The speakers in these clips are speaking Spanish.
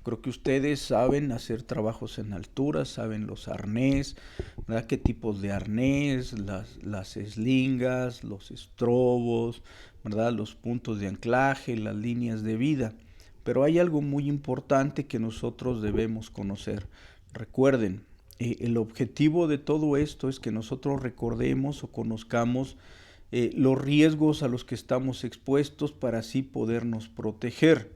Creo que ustedes saben hacer trabajos en altura, saben los arnés, ¿verdad? Qué tipos de arnés, las eslingas, los estrobos, ¿verdad? Los puntos de anclaje, las líneas de vida. Pero hay algo muy importante que nosotros debemos conocer. Recuerden, el objetivo de todo esto es que nosotros recordemos o conozcamos los riesgos a los que estamos expuestos para así podernos proteger.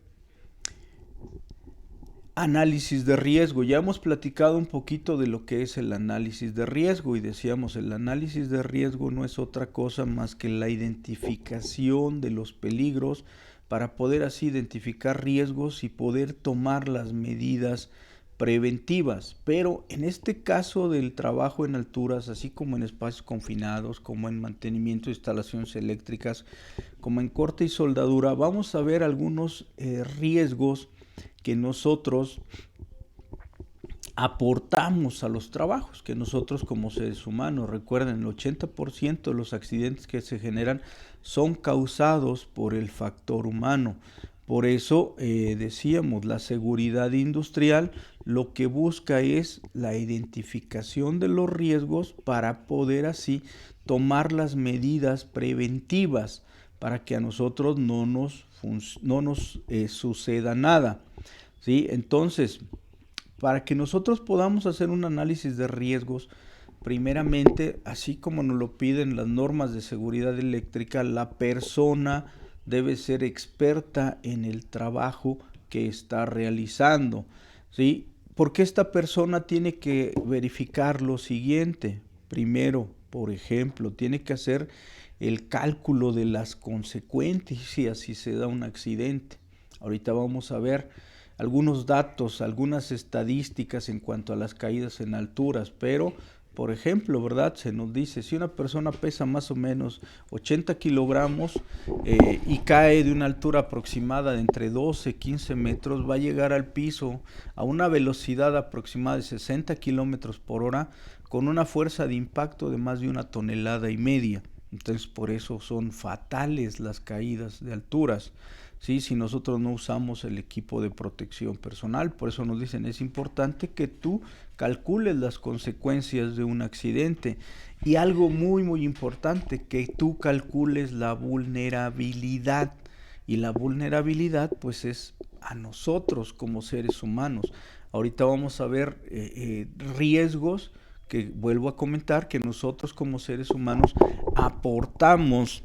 Análisis de riesgo. Ya hemos platicado un poquito de lo que es el análisis de riesgo y decíamos, el análisis de riesgo no es otra cosa más que la identificación de los peligros para poder así identificar riesgos y poder tomar las medidas preventivas. Pero en este caso del trabajo en alturas, así como en espacios confinados, como en mantenimiento de instalaciones eléctricas, como en corte y soldadura, vamos a ver algunos riesgos que nosotros aportamos a los trabajos, que nosotros como seres humanos, recuerden, el 80% de los accidentes que se generan son causados por el factor humano. Por eso decíamos, la seguridad industrial lo que busca es la identificación de los riesgos para poder así tomar las medidas preventivas para que a nosotros no nos suceda nada. ¿Sí? Entonces, para que nosotros podamos hacer un análisis de riesgos, primeramente, así como nos lo piden las normas de seguridad eléctrica, la persona debe ser experta en el trabajo que está realizando, ¿sí? Porque esta persona tiene que verificar lo siguiente. Primero, por ejemplo, tiene que hacer el cálculo de las consecuencias si se da un accidente. Ahorita vamos a ver algunos datos, algunas estadísticas en cuanto a las caídas en alturas, pero por ejemplo, ¿verdad? Se nos dice, si una persona pesa más o menos 80 kilogramos y cae de una altura aproximada de entre 12 y 15 metros, va a llegar al piso a una velocidad aproximada de 60 kilómetros por hora con una fuerza de impacto de más de 1,5 toneladas. Entonces, por eso son fatales las caídas de alturas. ¿Sí? Si nosotros no usamos el equipo de protección personal, por eso nos dicen, es importante que tú calcules las consecuencias de un accidente y algo muy muy importante, que tú calcules la vulnerabilidad, y la vulnerabilidad pues es a nosotros como seres humanos. Ahorita vamos a ver riesgos que vuelvo a comentar que nosotros como seres humanos aportamos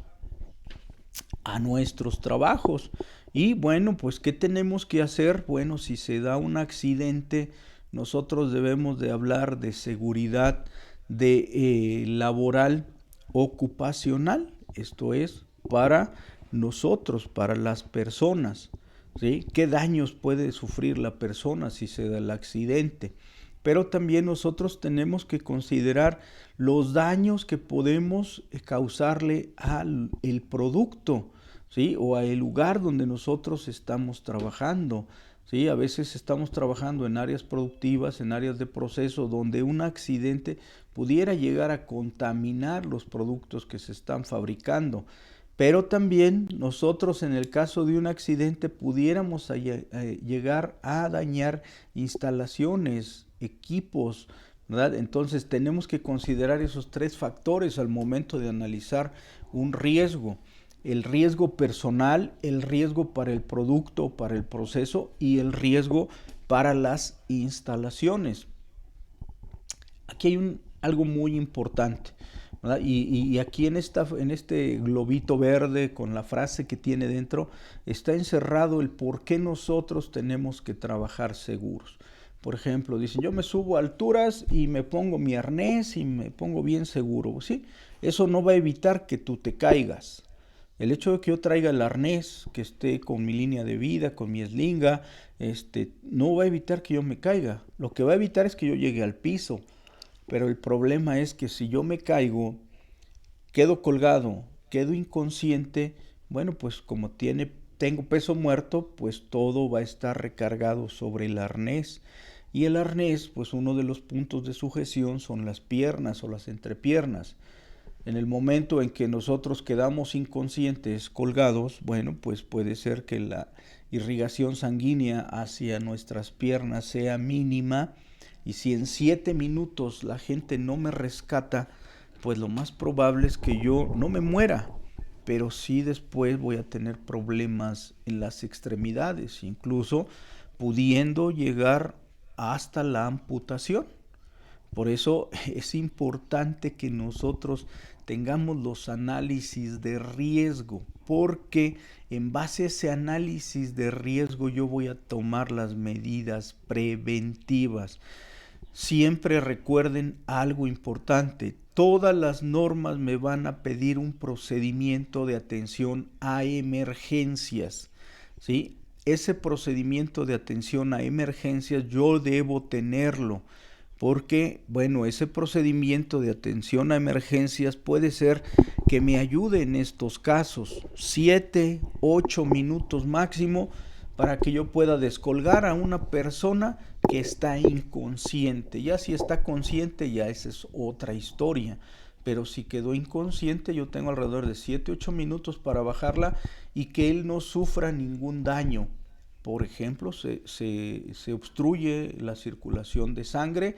a nuestros trabajos. Y bueno, pues ¿qué tenemos que hacer? Bueno, si se da un accidente, nosotros debemos de hablar de seguridad laboral ocupacional, esto es, para nosotros, para las personas, ¿sí? ¿Qué daños puede sufrir la persona si se da el accidente? Pero también nosotros tenemos que considerar los daños que podemos causarle al el producto, ¿sí? O al lugar donde nosotros estamos trabajando. ¿Sí? A veces estamos trabajando en áreas productivas, en áreas de proceso, donde un accidente pudiera llegar a contaminar los productos que se están fabricando. Pero también nosotros en el caso de un accidente pudiéramos llegar a dañar instalaciones, equipos, ¿verdad? Entonces tenemos que considerar esos tres factores al momento de analizar un riesgo. El riesgo personal, el riesgo para el producto, para el proceso y el riesgo para las instalaciones. Aquí hay algo muy importante, ¿verdad? Y aquí en este globito verde con la frase que tiene dentro está encerrado el por qué nosotros tenemos que trabajar seguros. Por ejemplo, dicen, yo me subo a alturas y me pongo mi arnés y me pongo bien seguro, ¿sí? Eso no va a evitar que tú te caigas. El hecho de que yo traiga el arnés, que esté con mi línea de vida, con mi eslinga, no va a evitar que yo me caiga. Lo que va a evitar es que yo llegue al piso. Pero el problema es que si yo me caigo, quedo colgado, quedo inconsciente, bueno, pues como tengo peso muerto, pues todo va a estar recargado sobre el arnés. Y el arnés, pues uno de los puntos de sujeción son las piernas o las entrepiernas. En el momento en que nosotros quedamos inconscientes, colgados, bueno, pues puede ser que la irrigación sanguínea hacia nuestras piernas sea mínima, y si en 7 minutos la gente no me rescata, pues lo más probable es que yo no me muera, pero sí después voy a tener problemas en las extremidades, incluso pudiendo llegar hasta la amputación. Por eso es importante que nosotros tengamos los análisis de riesgo, porque en base a ese análisis de riesgo yo voy a tomar las medidas preventivas. Siempre recuerden algo importante: todas las normas me van a pedir un procedimiento de atención a emergencias, ¿sí? Ese procedimiento de atención a emergencias yo debo tenerlo, porque, bueno, ese procedimiento de atención a emergencias puede ser que me ayude en estos casos, 7, 8 minutos máximo, para que yo pueda descolgar a una persona que está inconsciente. Ya si está consciente, ya esa es otra historia, pero si quedó inconsciente, yo tengo alrededor de 7, 8 minutos para bajarla y que él no sufra ningún daño. Por ejemplo, se obstruye la circulación de sangre,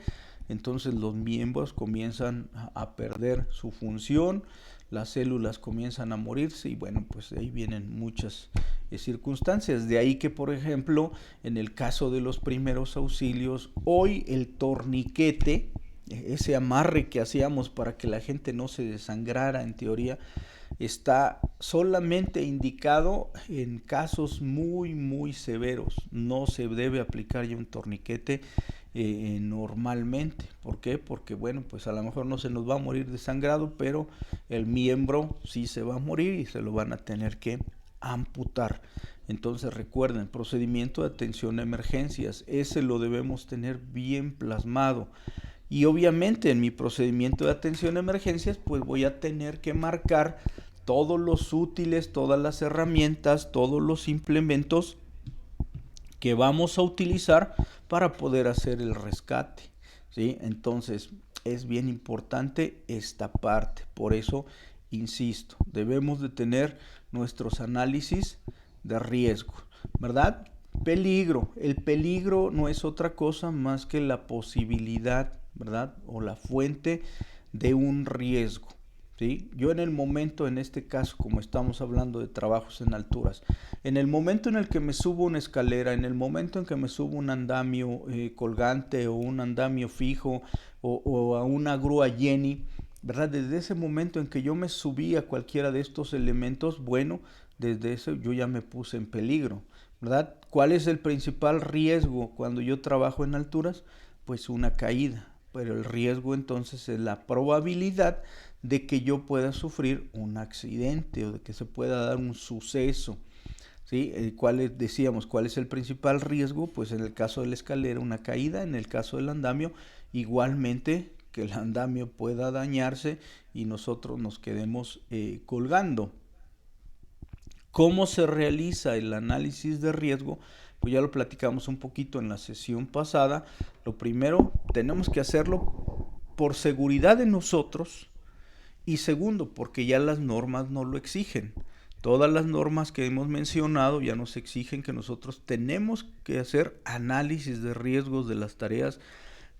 entonces los miembros comienzan a perder su función, las células comienzan a morirse, y bueno, pues ahí vienen muchas circunstancias. De ahí que, por ejemplo, en el caso de los primeros auxilios, hoy el torniquete, ese amarre que hacíamos para que la gente no se desangrara, en teoría, está solamente indicado en casos muy, muy severos. No se debe aplicar ya un torniquete normalmente. ¿Por qué? Porque, bueno, pues a lo mejor no se nos va a morir desangrado, pero el miembro sí se va a morir y se lo van a tener que amputar. Entonces recuerden, procedimiento de atención a emergencias, ese lo debemos tener bien plasmado. Y obviamente en mi procedimiento de atención a emergencias, pues voy a tener que marcar todos los útiles, todas las herramientas, todos los implementos que vamos a utilizar para poder hacer el rescate, ¿sí? Entonces es bien importante esta parte. Por eso insisto, debemos de tener nuestros análisis de riesgo, ¿verdad? Peligro. El peligro no es otra cosa más que la posibilidad, ¿verdad? O la fuente de un riesgo, ¿sí? Yo en el momento, en este caso, como estamos hablando de trabajos en alturas, en el momento en el que me subo una escalera, en el momento en que me subo un andamio colgante o un andamio fijo o a una grúa Jenny, ¿verdad? Desde ese momento en que yo me subí a cualquiera de estos elementos, bueno, desde eso yo ya me puse en peligro, ¿verdad? ¿Cuál es el principal riesgo cuando yo trabajo en alturas? Pues una caída, pero el riesgo entonces es la probabilidad de que yo pueda sufrir un accidente o de que se pueda dar un suceso, ¿sí? Decíamos, ¿cuál es el principal riesgo? Pues en el caso de la escalera, una caída; en el caso del andamio, igualmente, que el andamio pueda dañarse y nosotros nos quedemos colgando. ¿Cómo se realiza el análisis de riesgo? Pues ya lo platicamos un poquito en la sesión pasada. Lo primero, tenemos que hacerlo por seguridad de nosotros, y segundo, porque ya las normas nos lo exigen. Todas las normas que hemos mencionado ya nos exigen que nosotros tenemos que hacer análisis de riesgos de las tareas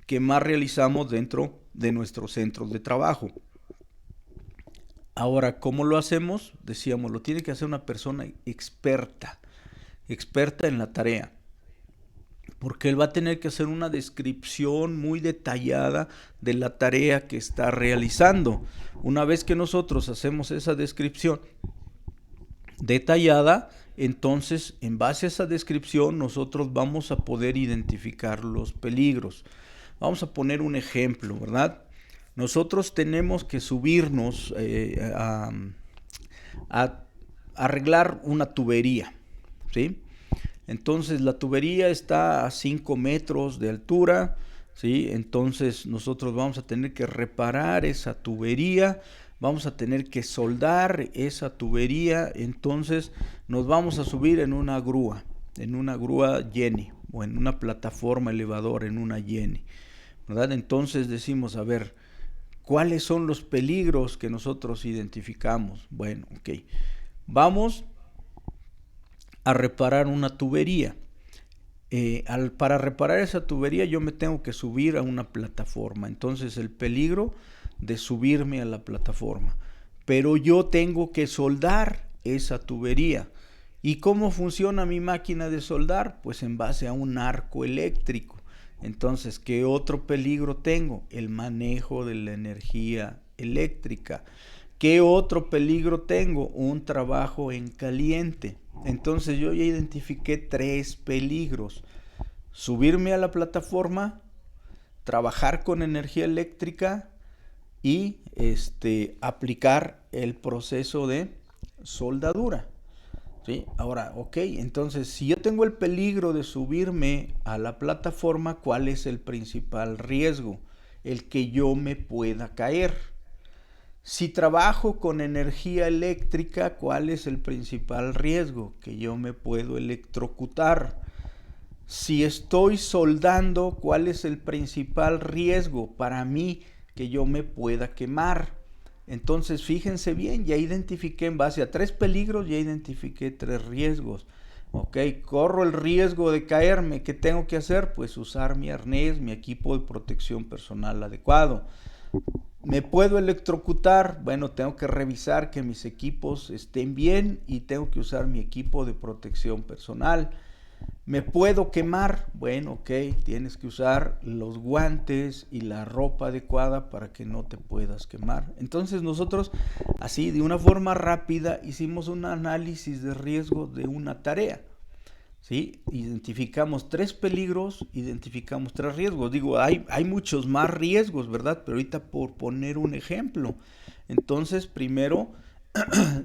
que más realizamos dentro de nuestros centros de trabajo. Ahora, ¿cómo lo hacemos? Decíamos, lo tiene que hacer una persona experta en la tarea, porque él va a tener que hacer una descripción muy detallada de la tarea que está realizando. Una vez que nosotros hacemos esa descripción detallada, entonces en base a esa descripción nosotros vamos a poder identificar los peligros. Vamos a poner un ejemplo, ¿verdad? Nosotros tenemos que subirnos a arreglar una tubería, ¿sí? Entonces la tubería está a 5 metros de altura, ¿sí? Entonces nosotros vamos a tener que reparar esa tubería, vamos a tener que soldar esa tubería. Entonces nos vamos a subir en una grúa Jenny, o en una plataforma elevadora, en una Jenny, ¿verdad? Entonces decimos, a ver, ¿Cuáles son los peligros que nosotros identificamos? Bueno, ok. Vamos a reparar una tubería. Para reparar esa tubería yo me tengo que subir a una plataforma. Entonces el peligro de subirme a la plataforma. Pero yo tengo que soldar esa tubería. ¿Y cómo funciona mi máquina de soldar? Pues en base a un arco eléctrico. Entonces, ¿qué otro peligro tengo? El manejo de la energía eléctrica. ¿Qué otro peligro tengo? Un trabajo en caliente. Entonces yo ya identifiqué 3 peligros. Subirme a la plataforma, trabajar con energía eléctrica y aplicar el proceso de soldadura. ¿Sí? Ahora, ok, entonces si yo tengo el peligro de subirme a la plataforma, ¿cuál es el principal riesgo? El que yo me pueda caer. Si trabajo con energía eléctrica, ¿cuál es el principal riesgo? Que yo me puedo electrocutar. Si estoy soldando, ¿cuál es el principal riesgo para mí? Que yo me pueda quemar. Entonces, fíjense bien, ya identifiqué en base a 3 peligros, ya identifiqué 3 riesgos. Ok, corro el riesgo de caerme. ¿Qué tengo que hacer? Pues usar mi arnés, mi equipo de protección personal adecuado. ¿Me puedo electrocutar? Bueno, tengo que revisar que mis equipos estén bien y tengo que usar mi equipo de protección personal. ¿Me puedo quemar? Bueno, ok, tienes que usar los guantes y la ropa adecuada para que no te puedas quemar. Entonces nosotros, así de una forma rápida, hicimos un análisis de riesgo de una tarea. ¿Sí? Identificamos 3 peligros, identificamos 3 riesgos. Digo, hay muchos más riesgos, ¿verdad? Pero ahorita por poner un ejemplo. Entonces, primero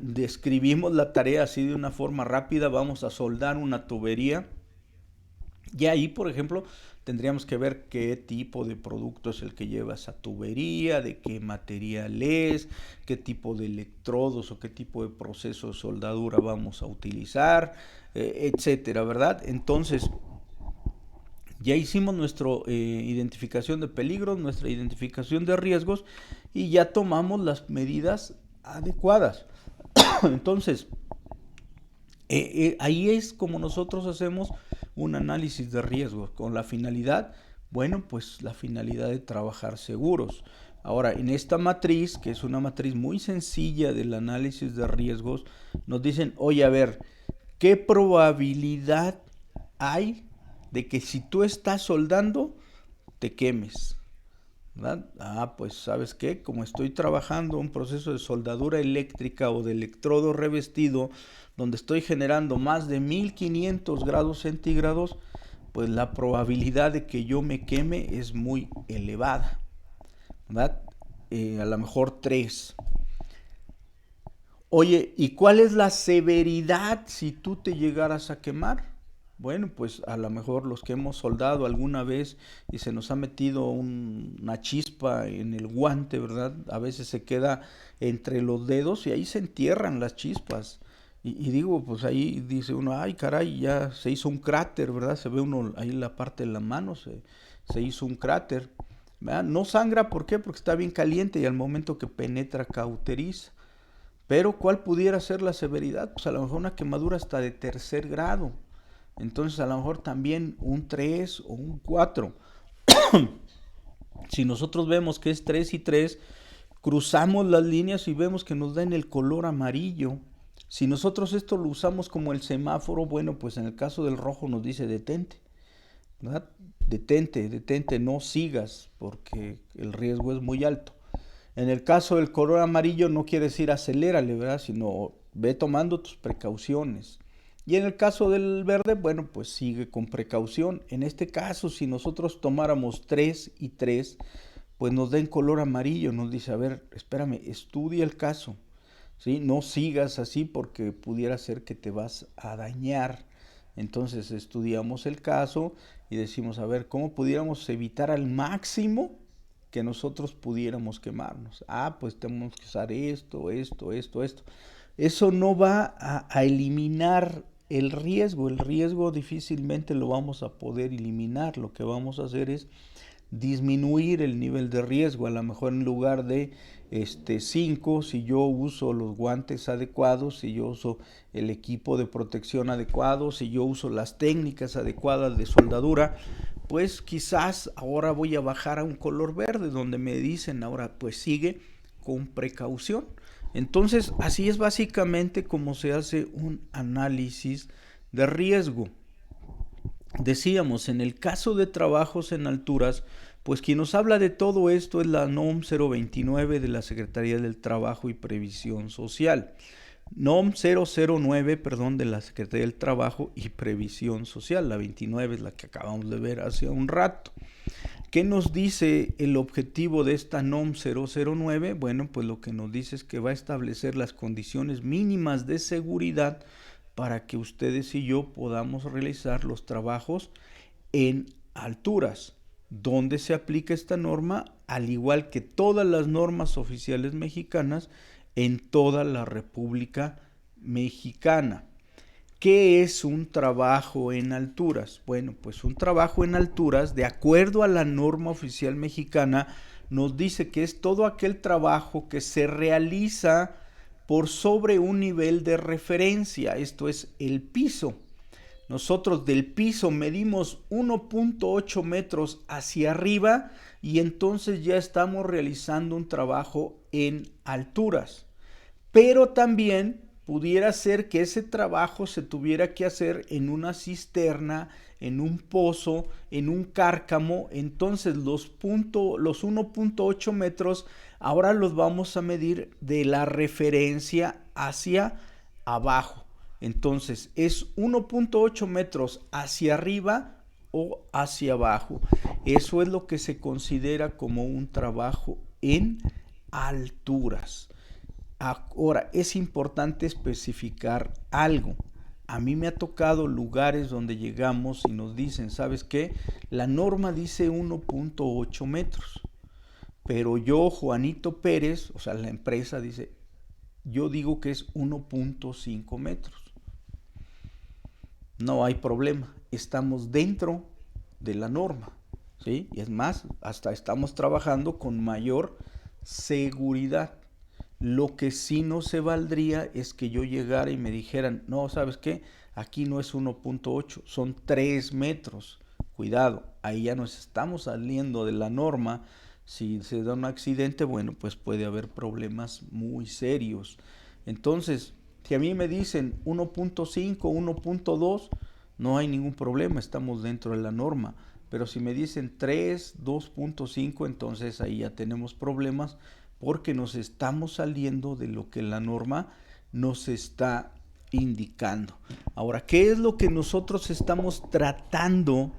describimos la tarea así de una forma rápida. Vamos a soldar una tubería. Y ahí, por ejemplo, tendríamos que ver qué tipo de producto es el que lleva esa tubería, de qué material es, qué tipo de electrodos o qué tipo de proceso de soldadura vamos a utilizar, etcétera, ¿verdad? Entonces, ya hicimos nuestra identificación de peligros, nuestra identificación de riesgos y ya tomamos las medidas adecuadas. Entonces, ahí es como nosotros hacemos un análisis de riesgos con la finalidad, bueno, pues la finalidad de trabajar seguros. Ahora, en esta matriz, que es una matriz muy sencilla del análisis de riesgos, nos dicen, oye, a ver, ¿qué probabilidad hay de que si tú estás soldando, te quemes? ¿Verdad? Ah, pues ¿sabes qué? Como estoy trabajando un proceso de soldadura eléctrica o de electrodo revestido, donde estoy generando más de 1500 grados centígrados, pues la probabilidad de que yo me queme es muy elevada, ¿verdad? A lo mejor 3. Oye, ¿y cuál es la severidad si tú te llegaras a quemar? Bueno, pues a lo mejor los que hemos soldado alguna vez y se nos ha metido una chispa en el guante, ¿verdad? A veces se queda entre los dedos y ahí se entierran las chispas. Y digo, pues ahí dice uno, ay caray, ya se hizo un cráter, ¿verdad? Se ve uno ahí en la parte de la mano, se hizo un cráter, ¿verdad? No sangra, ¿por qué? Porque está bien caliente y al momento que penetra cauteriza. Pero ¿cuál pudiera ser la severidad? Pues a lo mejor una quemadura hasta de 3er grado. Entonces a lo mejor también un 3 o un 4. Si nosotros vemos que es 3 y 3, cruzamos las líneas y vemos que nos da en el color amarillo. Si nosotros esto lo usamos como el semáforo, bueno, pues en el caso del rojo nos dice detente, ¿verdad? Detente, detente, no sigas porque el riesgo es muy alto. En el caso del color amarillo no quiere decir acelérale, ¿verdad? Sino ve tomando tus precauciones. Y en el caso del verde, bueno, pues sigue con precaución. En este caso, si nosotros tomáramos 3 y 3, pues nos da en color amarillo, nos dice, a ver, espérame, estudia el caso, ¿sí? No sigas así porque pudiera ser que te vas a dañar. Entonces estudiamos el caso y decimos, a ver, ¿cómo pudiéramos evitar al máximo que nosotros pudiéramos quemarnos? Ah, pues tenemos que usar esto, esto, esto, esto. Eso no va a eliminar el riesgo difícilmente lo vamos a poder eliminar. Lo que vamos a hacer es disminuir el nivel de riesgo. A lo mejor en lugar de 5, si yo uso los guantes adecuados, si yo uso el equipo de protección adecuado, si yo uso las técnicas adecuadas de soldadura, pues quizás ahora voy a bajar a un color verde, donde me dicen ahora pues sigue con precaución. Entonces así es básicamente como se hace un análisis de riesgo. Decíamos, en el caso de trabajos en alturas, pues quien nos habla de todo esto es la NOM 029 de la Secretaría del Trabajo y Previsión Social. NOM 009, perdón, de la Secretaría del Trabajo y Previsión Social. La 29 es la que acabamos de ver hace un rato. ¿Qué nos dice el objetivo de esta NOM 009? Bueno, pues lo que nos dice es que va a establecer las condiciones mínimas de seguridad para que ustedes y yo podamos realizar los trabajos en alturas. ¿Dónde se aplica esta norma? Al igual que todas las normas oficiales mexicanas en toda la República Mexicana. ¿Qué es un trabajo en alturas? Bueno, pues un trabajo en alturas, de acuerdo a la norma oficial mexicana, nos dice que es todo aquel trabajo que se realiza por sobre un nivel de referencia, esto es el piso. Nosotros del piso medimos 1.8 metros hacia arriba y entonces ya estamos realizando un trabajo en alturas. Pero también pudiera ser que ese trabajo se tuviera que hacer en una cisterna, en un pozo, en un cárcamo. Entonces los 1.8 metros ahora los vamos a medir de la referencia hacia abajo. Entonces es 1.8 metros hacia arriba o hacia abajo. Eso es lo que se considera como un trabajo en alturas. Ahora, es importante especificar algo. A mí me ha tocado lugares donde llegamos y nos dicen, ¿sabes qué? La norma dice 1.8 metros, pero yo, Juanito Pérez, o sea, la empresa dice, yo digo que es 1.5 metros. No hay problema, estamos dentro de la norma, ¿sí? Y es más, hasta estamos trabajando con mayor seguridad. Lo que sí no se valdría es que yo llegara y me dijeran, no, ¿sabes qué? Aquí no es 1.8, son 3 metros. Cuidado, ahí ya nos estamos saliendo de la norma. Si se da un accidente, bueno, pues puede haber problemas muy serios. Entonces, si a mí me dicen 1.5, 1.2, no hay ningún problema, estamos dentro de la norma. Pero si me dicen 3, 2.5, entonces ahí ya tenemos problemas, porque nos estamos saliendo de lo que la norma nos está indicando. Ahora, ¿qué es lo que nosotros estamos tratando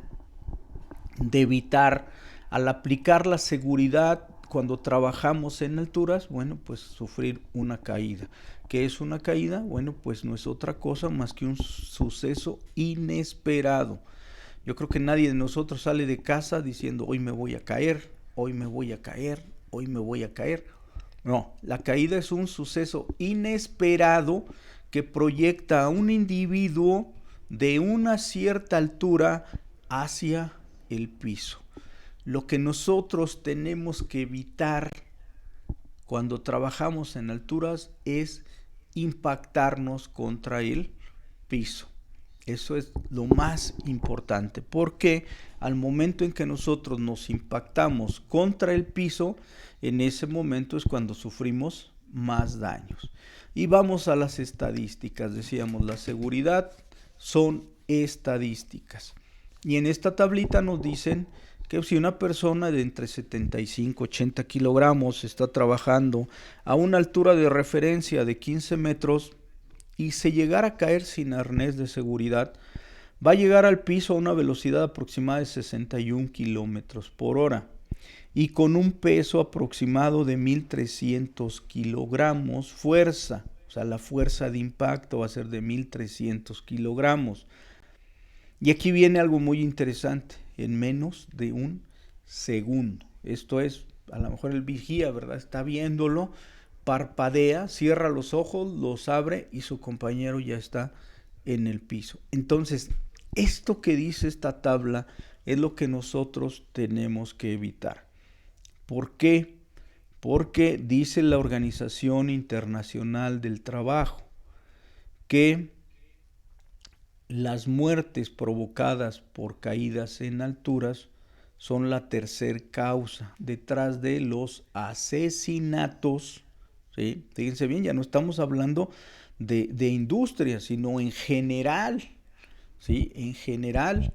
de evitar al aplicar la seguridad cuando trabajamos en alturas? Bueno, pues sufrir una caída. ¿Qué es una caída? Bueno, pues no es otra cosa más que un suceso inesperado. Yo creo que nadie de nosotros sale de casa diciendo, hoy me voy a caer, hoy me voy a caer, hoy me voy a caer. No, la caída es un suceso inesperado que proyecta a un individuo de una cierta altura hacia el piso. Lo que nosotros tenemos que evitar cuando trabajamos en alturas es impactarnos contra el piso. Eso es lo más importante, porque al momento en que nosotros nos impactamos contra el piso, en ese momento es cuando sufrimos más daños. Y vamos a las estadísticas. Decíamos, la seguridad son estadísticas. Y en esta tablita nos dicen que si una persona de entre 75 y 80 kilogramos está trabajando a una altura de referencia de 15 metros, y se llegara a caer sin arnés de seguridad, va a llegar al piso a una velocidad aproximada de 61 kilómetros por hora y con un peso aproximado de 1.300 kilogramos fuerza. O sea, la fuerza de impacto va a ser de 1.300 kilogramos. Y aquí viene algo muy interesante, en menos de un segundo. Esto es, a lo mejor el vigía, ¿verdad? Está viéndolo, parpadea, cierra los ojos, los abre y su compañero ya está en el piso. Entonces, esto que dice esta tabla es lo que nosotros tenemos que evitar. ¿Por qué? Porque dice la Organización Internacional del Trabajo que las muertes provocadas por caídas en alturas son la tercer causa detrás de los asesinatos. ¿Sí? Fíjense bien, ya no estamos hablando de industria, sino en general. ¿Sí? En general,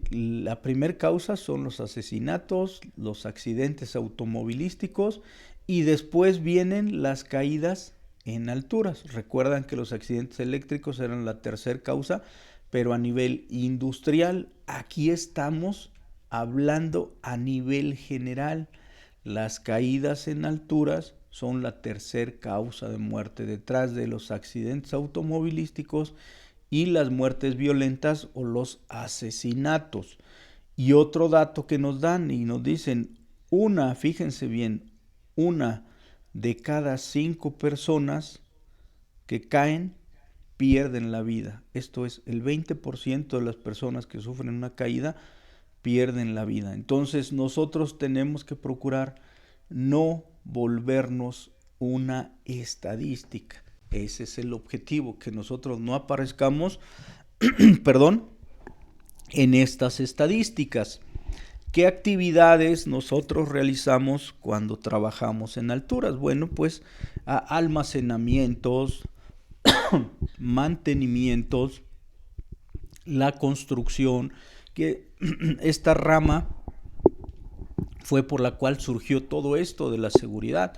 la primera causa son los asesinatos, los accidentes automovilísticos y después vienen las caídas en alturas. Recuerdan que los accidentes eléctricos eran la tercera causa, pero a nivel industrial, aquí estamos hablando a nivel general. Las caídas en alturas son la tercera causa de muerte detrás de los accidentes automovilísticos y las muertes violentas o los asesinatos. Y otro dato que nos dan y nos dicen, fíjense bien, 1 de cada 5 personas que caen pierden la vida. Esto es, el 20% de las personas que sufren una caída pierden la vida. Entonces nosotros tenemos que procurar no volvernos una estadística. Ese es el objetivo, que nosotros no aparezcamos, perdón, en estas estadísticas. ¿Qué actividades nosotros realizamos cuando trabajamos en alturas? Bueno, pues almacenamientos, mantenimientos, la construcción, que esta rama fue por la cual surgió todo esto de la seguridad,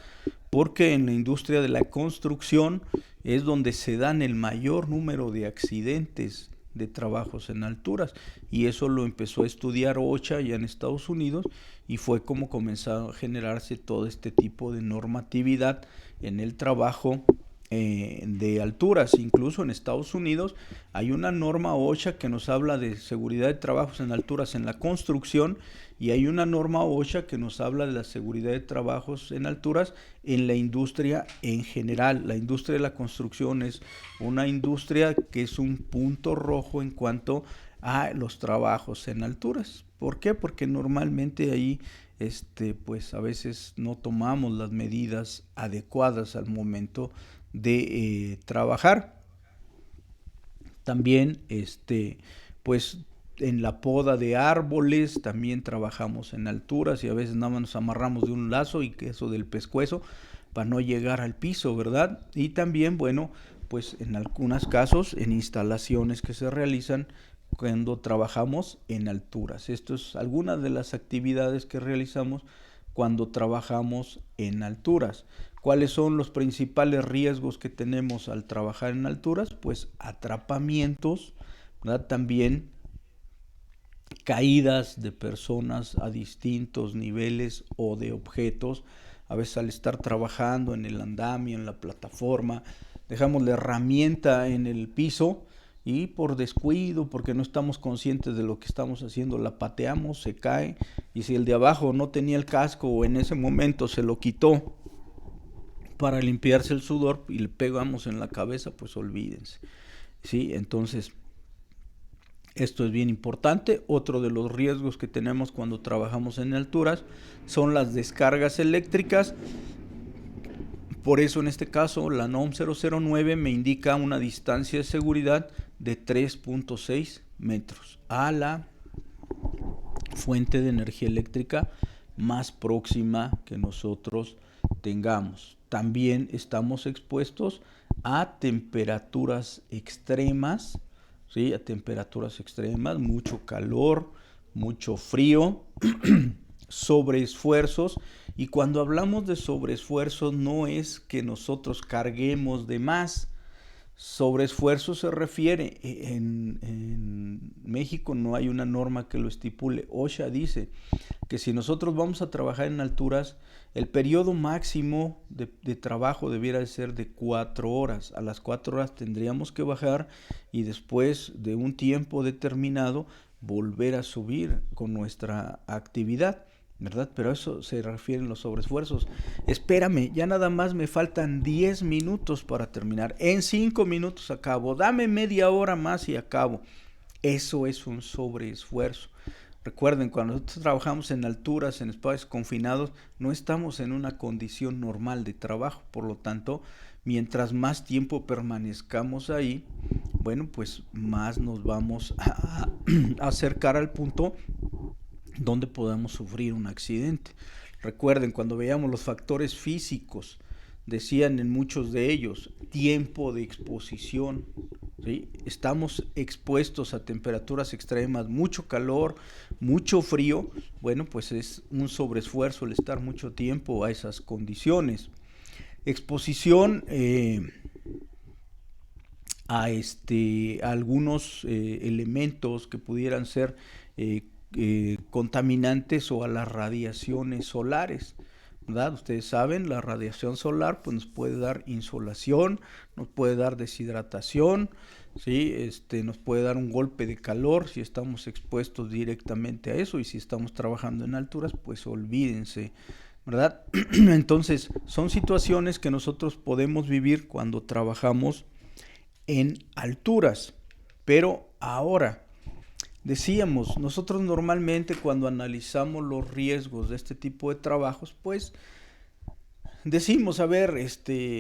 porque en la industria de la construcción es donde se dan el mayor número de accidentes de trabajos en alturas, y eso lo empezó a estudiar OSHA ya en Estados Unidos, y fue como comenzó a generarse todo este tipo de normatividad en el trabajo de alturas. Incluso en Estados Unidos hay una norma OSHA que nos habla de seguridad de trabajos en alturas en la construcción, y hay una norma OSHA que nos habla de la seguridad de trabajos en alturas en la industria en general. La industria de la construcción es una industria que es un punto rojo en cuanto a los trabajos en alturas. ¿Por qué? Porque normalmente ahí pues a veces no tomamos las medidas adecuadas al momento de trabajar. También pues en la poda de árboles también trabajamos en alturas, y a veces nada más nos amarramos de un lazo y que eso del pescuezo para no llegar al piso, ¿verdad? Y también, bueno, pues en algunos casos en instalaciones que se realizan cuando trabajamos en alturas. Esto es algunas de las actividades que realizamos cuando trabajamos en alturas. ¿Cuáles son los principales riesgos que tenemos al trabajar en alturas? Pues atrapamientos, ¿verdad? También caídas de personas a distintos niveles o de objetos. A veces al estar trabajando en el andamio, en la plataforma, dejamos la herramienta en el piso y por descuido, porque no estamos conscientes de lo que estamos haciendo, la pateamos, se cae, y si el de abajo no tenía el casco o en ese momento se lo quitó para limpiarse el sudor y le pegamos en la cabeza, pues olvídense. ¿Sí? Entonces, esto es bien importante. Otro de los riesgos que tenemos cuando trabajamos en alturas son las descargas eléctricas. Por eso en este caso la NOM 009 me indica una distancia de seguridad de 3.6 metros a la fuente de energía eléctrica más próxima que nosotros tengamos. También estamos expuestos a temperaturas extremas, ¿sí? A temperaturas extremas, mucho calor, mucho frío, sobreesfuerzos. Y cuando hablamos de sobreesfuerzos no es que nosotros carguemos de más. Sobreesfuerzo se refiere, en México no hay una norma que lo estipule. OSHA dice que si nosotros vamos a trabajar en alturas, el periodo máximo de trabajo debiera de ser de 4 horas. A las 4 horas tendríamos que bajar y después de un tiempo determinado volver a subir con nuestra actividad, ¿verdad? Pero a eso se refieren los sobreesfuerzos. Espérame, ya nada más me faltan 10 minutos para terminar. En 5 minutos acabo. Dame media hora más y acabo. Eso es un sobreesfuerzo. Recuerden, cuando nosotros trabajamos en alturas, en espacios confinados, no estamos en una condición normal de trabajo. Por lo tanto, mientras más tiempo permanezcamos ahí, bueno, pues más nos vamos a acercar al punto donde podemos sufrir un accidente. Recuerden, cuando veíamos los factores físicos, decían en muchos de ellos, tiempo de exposición, ¿sí? Estamos expuestos a temperaturas extremas, mucho calor, mucho frío, bueno, pues es un sobreesfuerzo el estar mucho tiempo a esas condiciones. Exposición a algunos elementos que pudieran ser contaminantes o a las radiaciones solares, ¿verdad? Ustedes saben, la radiación solar pues nos puede dar insolación, nos puede dar deshidratación, ¿sí? Nos puede dar un golpe de calor si estamos expuestos directamente a eso, y si estamos trabajando en alturas, pues olvídense, ¿verdad? Entonces, son situaciones que nosotros podemos vivir cuando trabajamos en alturas. Pero ahora, decíamos, nosotros normalmente cuando analizamos los riesgos de este tipo de trabajos, pues decimos, a ver,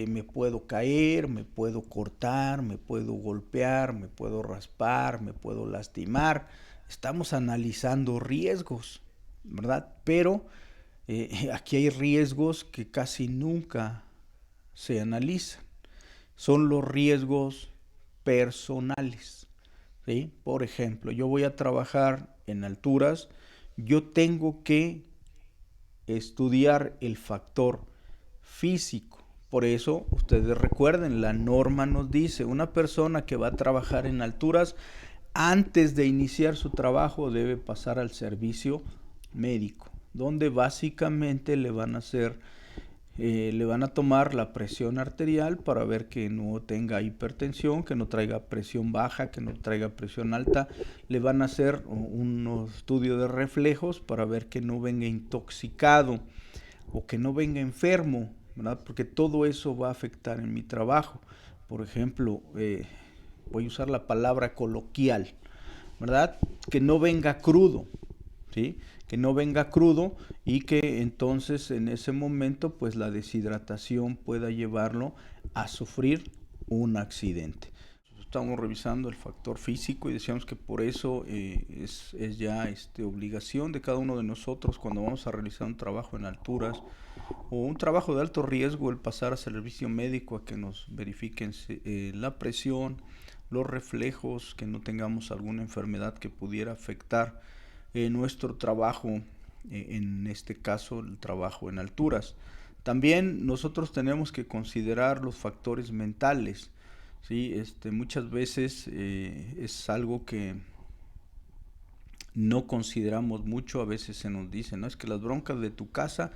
me puedo caer, me puedo cortar, me puedo golpear, me puedo raspar, me puedo lastimar. Estamos analizando riesgos, ¿verdad? Pero aquí hay riesgos que casi nunca se analizan. Son los riesgos personales, ¿sí? Por ejemplo, yo voy a trabajar en alturas, yo tengo que estudiar el factor físico. Por eso, ustedes recuerden, la norma nos dice, una persona que va a trabajar en alturas, antes de iniciar su trabajo debe pasar al servicio médico, donde básicamente le van a tomar la presión arterial para ver que no tenga hipertensión, que no traiga presión baja, que no traiga presión alta. Le van a hacer un estudio de reflejos para ver que no venga intoxicado o que no venga enfermo, ¿verdad? Porque todo eso va a afectar en mi trabajo. Por ejemplo, voy a usar la palabra coloquial, ¿verdad? Que no venga crudo, ¿sí? Que no venga crudo y que entonces en ese momento pues la deshidratación pueda llevarlo a sufrir un accidente. Estamos revisando el factor físico y decíamos que por eso es ya obligación de cada uno de nosotros cuando vamos a realizar un trabajo en alturas o un trabajo de alto riesgo, el pasar a servicio médico a que nos verifiquen la presión, los reflejos, que no tengamos alguna enfermedad que pudiera afectar nuestro trabajo, en este caso el trabajo en alturas. También nosotros tenemos que considerar los factores mentales, ¿sí? Muchas veces es algo que no consideramos mucho. A veces se nos dice, ¿no? Es que las broncas de tu casa,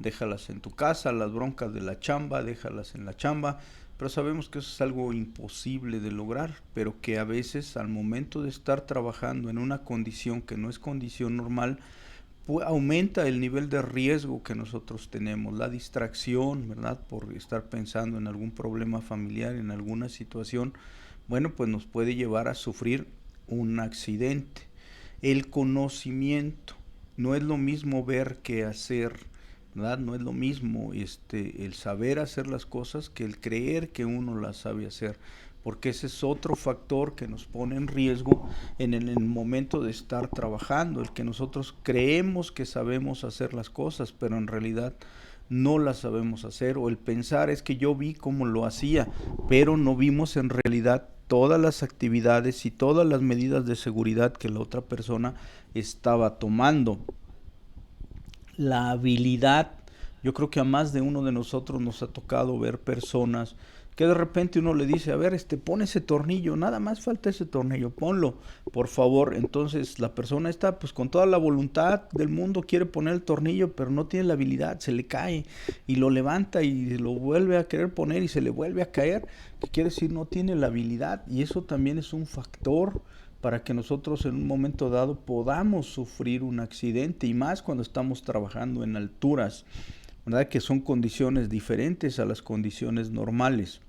déjalas en tu casa, las broncas de la chamba, déjalas en la chamba, pero sabemos que eso es algo imposible de lograr, pero que a veces al momento de estar trabajando en una condición que no es condición normal, pues aumenta el nivel de riesgo que nosotros tenemos, la distracción, ¿verdad? Por estar pensando en algún problema familiar, en alguna situación, bueno, pues nos puede llevar a sufrir un accidente. El conocimiento, no es lo mismo ver que hacer, ¿verdad? No es lo mismo el saber hacer las cosas que el creer que uno las sabe hacer, porque ese es otro factor que nos pone en riesgo en el momento de estar trabajando, el que nosotros creemos que sabemos hacer las cosas, pero en realidad no las sabemos hacer, o el pensar es que yo vi cómo lo hacía, pero no vimos en realidad todas las actividades y todas las medidas de seguridad que la otra persona estaba tomando. La habilidad, yo creo que a más de uno de nosotros nos ha tocado ver personas que de repente uno le dice, a ver, pon ese tornillo, nada más falta ese tornillo, ponlo, por favor. Entonces la persona está pues con toda la voluntad del mundo, quiere poner el tornillo, pero no tiene la habilidad, se le cae y lo levanta y lo vuelve a querer poner y se le vuelve a caer, que quiere decir no tiene la habilidad, y eso también es un factor para que nosotros en un momento dado podamos sufrir un accidente, y más cuando estamos trabajando en alturas, ¿verdad? Que son condiciones diferentes a las condiciones normales.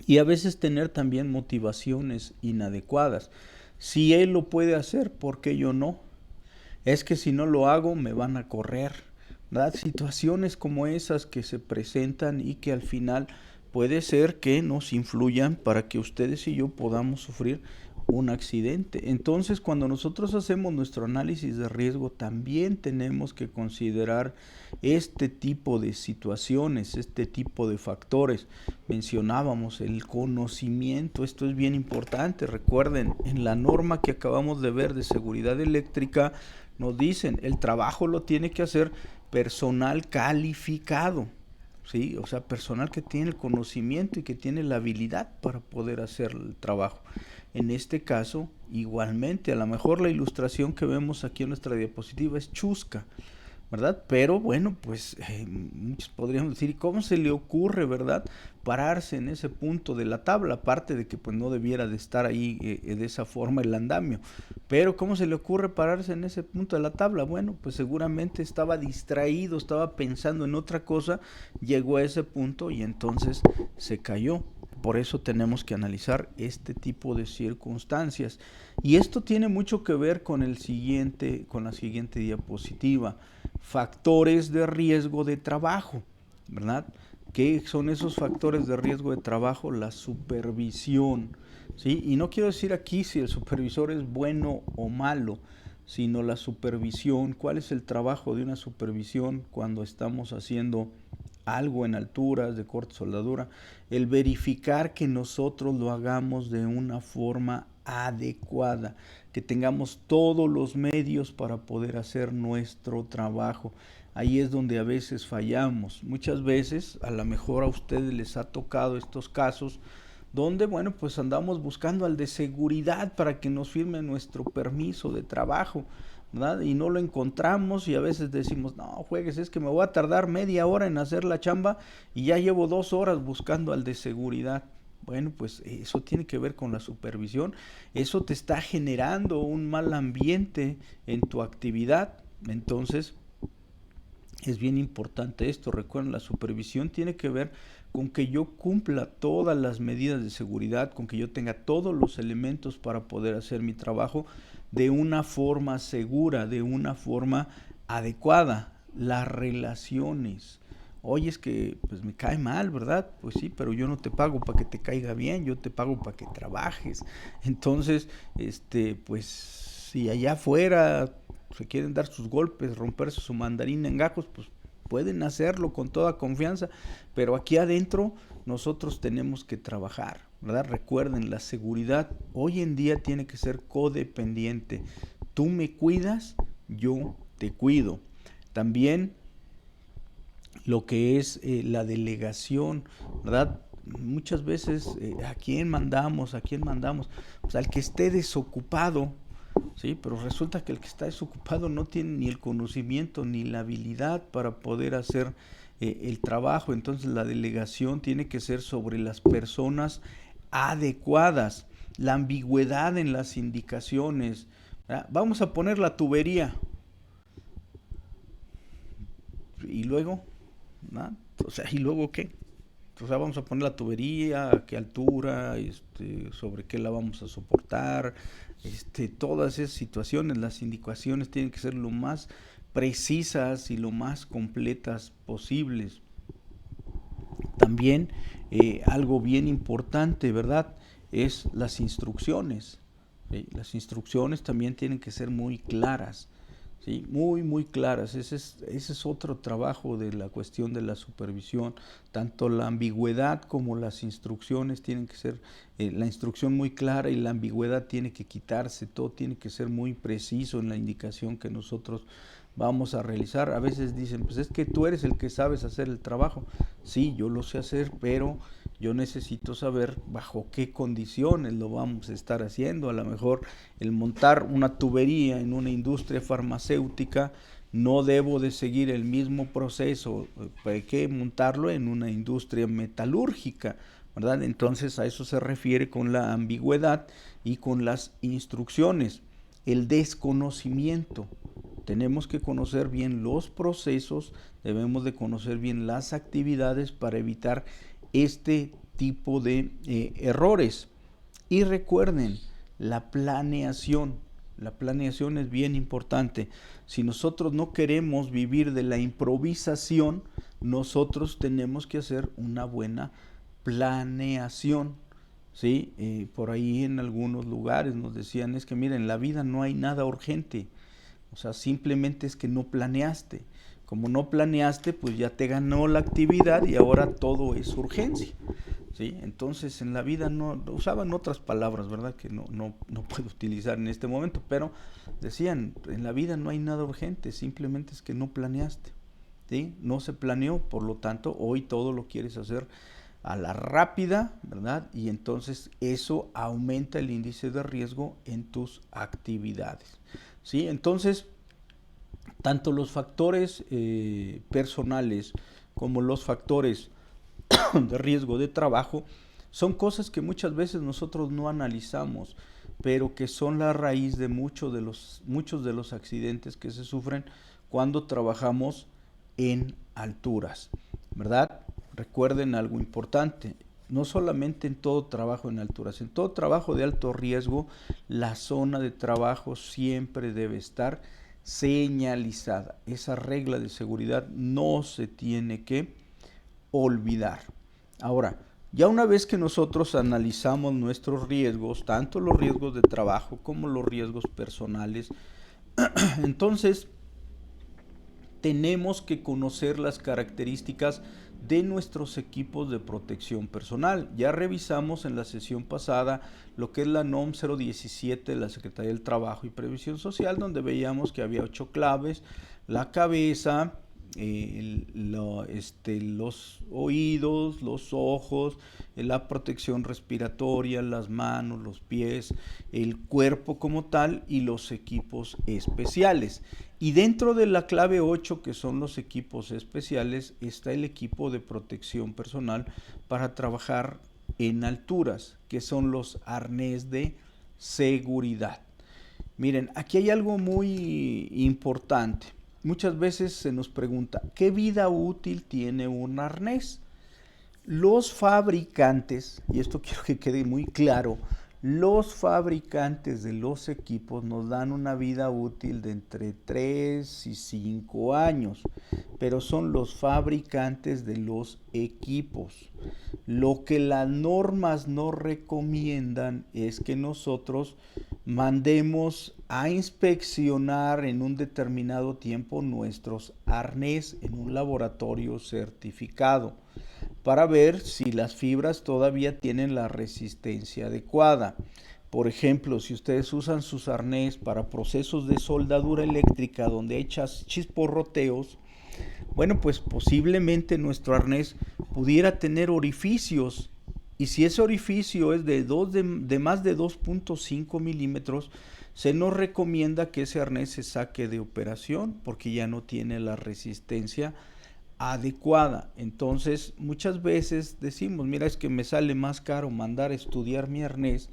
Y a veces tener también motivaciones inadecuadas. Si él lo puede hacer, ¿por qué yo no? Es que si no lo hago me van a correr, ¿verdad? Situaciones como esas que se presentan y que al final puede ser que nos influyan para que ustedes y yo podamos sufrir un accidente. Entonces, cuando nosotros hacemos nuestro análisis de riesgo, también tenemos que considerar este tipo de situaciones, este tipo de factores. Mencionábamos el conocimiento, esto es bien importante. Recuerden, en la norma que acabamos de ver de seguridad eléctrica, nos dicen, el trabajo lo tiene que hacer personal calificado. ¿Sí? O sea, personal que tiene el conocimiento y que tiene la habilidad para poder hacer el trabajo. En este caso, igualmente, a lo mejor la ilustración que vemos aquí en nuestra diapositiva es chusca, ¿verdad? Pero bueno, pues muchos podríamos decir, ¿cómo se le ocurre, verdad, pararse en ese punto de la tabla? Aparte de que pues no debiera de estar ahí de esa forma el andamio. Pero ¿cómo se le ocurre pararse en ese punto de la tabla? Bueno, pues seguramente estaba distraído, estaba pensando en otra cosa, llegó a ese punto y entonces se cayó. Por eso tenemos que analizar este tipo de circunstancias. Y esto tiene mucho que ver con la siguiente diapositiva. Factores de riesgo de trabajo, ¿verdad? ¿Qué son esos factores de riesgo de trabajo? La supervisión, ¿sí? Y no quiero decir aquí si el supervisor es bueno o malo, sino la supervisión. ¿Cuál es el trabajo de una supervisión cuando estamos haciendo algo en alturas de corte soldadura? El verificar que nosotros lo hagamos de una forma adecuada, que tengamos todos los medios para poder hacer nuestro trabajo. Ahí es donde a veces fallamos. Muchas veces, a lo mejor a ustedes les ha tocado estos casos donde, bueno, pues andamos buscando al de seguridad para que nos firme nuestro permiso de trabajo, ¿verdad? Y no lo encontramos y a veces decimos, no juegues, es que me voy a tardar media hora en hacer la chamba y ya llevo 2 horas buscando al de seguridad. Bueno, pues eso tiene que ver con la supervisión, eso te está generando un mal ambiente en tu actividad. Entonces es bien importante esto. Recuerden, la supervisión tiene que ver con que yo cumpla todas las medidas de seguridad, con que yo tenga todos los elementos para poder hacer mi trabajo de una forma segura, de una forma adecuada. Las relaciones. Oye, es que pues me cae mal, ¿verdad? Pues sí, pero yo no te pago para que te caiga bien, yo te pago para que trabajes. Entonces, pues si allá afuera se quieren dar sus golpes, romperse su mandarín en gajos, pues pueden hacerlo con toda confianza, pero aquí adentro nosotros tenemos que trabajar, ¿verdad? Recuerden, la seguridad hoy en día tiene que ser codependiente. Tú me cuidas, yo te cuido. También lo que es la delegación, ¿verdad? Muchas veces, ¿a quién mandamos? ¿A quién mandamos? Pues al que esté desocupado, ¿sí? Pero resulta que el que está desocupado no tiene ni el conocimiento ni la habilidad para poder hacer el trabajo. Entonces la delegación tiene que ser sobre las personas adecuadas. La ambigüedad en las indicaciones, ¿verdad? Vamos a poner la tubería y luego, ¿verdad? O sea, ¿y luego qué? O sea, vamos a poner la tubería, a qué altura, sobre qué la vamos a soportar, todas esas situaciones, las indicaciones tienen que ser lo más precisas y lo más completas posibles. También algo bien importante, ¿verdad? Es las instrucciones. ¿Sí? Las instrucciones también tienen que ser muy claras. ¿Sí? Muy, muy claras. Ese es otro trabajo de la cuestión de la supervisión. Tanto la ambigüedad como las instrucciones tienen que ser, la instrucción muy clara y la ambigüedad tiene que quitarse. Todo tiene que ser muy preciso en la indicación que nosotros vamos a realizar. A veces dicen, pues es que tú eres el que sabes hacer el trabajo. Sí, yo lo sé hacer, pero yo necesito saber bajo qué condiciones lo vamos a estar haciendo. A lo mejor el montar una tubería en una industria farmacéutica, no debo de seguir el mismo proceso que montarlo en una industria metalúrgica, ¿verdad? Entonces a eso se refiere con la ambigüedad y con las instrucciones. El desconocimiento. Tenemos que conocer bien los procesos, debemos de conocer bien las actividades para evitar este tipo de errores. Y recuerden, la planeación. La planeación es bien importante. Si nosotros no queremos vivir de la improvisación, nosotros tenemos que hacer una buena planeación. ¿Sí? Por ahí en algunos lugares nos decían, es que miren, en la vida no hay nada urgente. O sea, simplemente es que no planeaste. Como no planeaste, pues ya te ganó la actividad y ahora todo es urgencia. ¿Sí? Entonces en la vida no usaban otras palabras, ¿verdad? Que no puedo utilizar en este momento, pero decían, en la vida no hay nada urgente, simplemente es que no planeaste. ¿Sí? No se planeó, por lo tanto, hoy todo lo quieres hacer a la rápida, ¿verdad? Y entonces eso aumenta el índice de riesgo en tus actividades. ¿Sí? Entonces, tanto los factores personales como los factores de riesgo de trabajo son cosas que muchas veces nosotros no analizamos, pero que son la raíz de muchos de los accidentes que se sufren cuando trabajamos en alturas, ¿verdad? Recuerden algo importante, no solamente en todo trabajo en alturas, en todo trabajo de alto riesgo, la zona de trabajo siempre debe estar señalizada. Esa regla de seguridad no se tiene que olvidar. Ahora, ya una vez que nosotros analizamos nuestros riesgos, tanto los riesgos de trabajo como los riesgos personales, entonces tenemos que conocer las características de nuestros equipos de protección personal. Ya revisamos en la sesión pasada lo que es la NOM 017 de la Secretaría del Trabajo y Previsión Social, donde veíamos que había 8 claves: la cabeza, los oídos, los ojos, la protección respiratoria, las manos, los pies, el cuerpo como tal y los equipos especiales. Y dentro de la clave 8, que son los equipos especiales, está el equipo de protección personal para trabajar en alturas, que son los arnés de seguridad. Miren, aquí hay algo muy importante. Muchas veces se nos pregunta, ¿qué vida útil tiene un arnés? Los fabricantes, y esto quiero que quede muy claro, los fabricantes de los equipos nos dan una vida útil de entre 3 y 5 años, pero son los fabricantes de los equipos. Lo que las normas nos recomiendan es que nosotros mandemos a inspeccionar en un determinado tiempo nuestros arnés en un laboratorio certificado, para ver si las fibras todavía tienen la resistencia adecuada. Por ejemplo, si ustedes usan sus arnés para procesos de soldadura eléctrica donde hay chisporroteos, bueno, pues posiblemente nuestro arnés pudiera tener orificios, y si ese orificio es de más de 2.5 milímetros, se nos recomienda que ese arnés se saque de operación porque ya no tiene la resistencia adecuada. Entonces muchas veces decimos, mira, es que me sale más caro mandar a estudiar mi arnés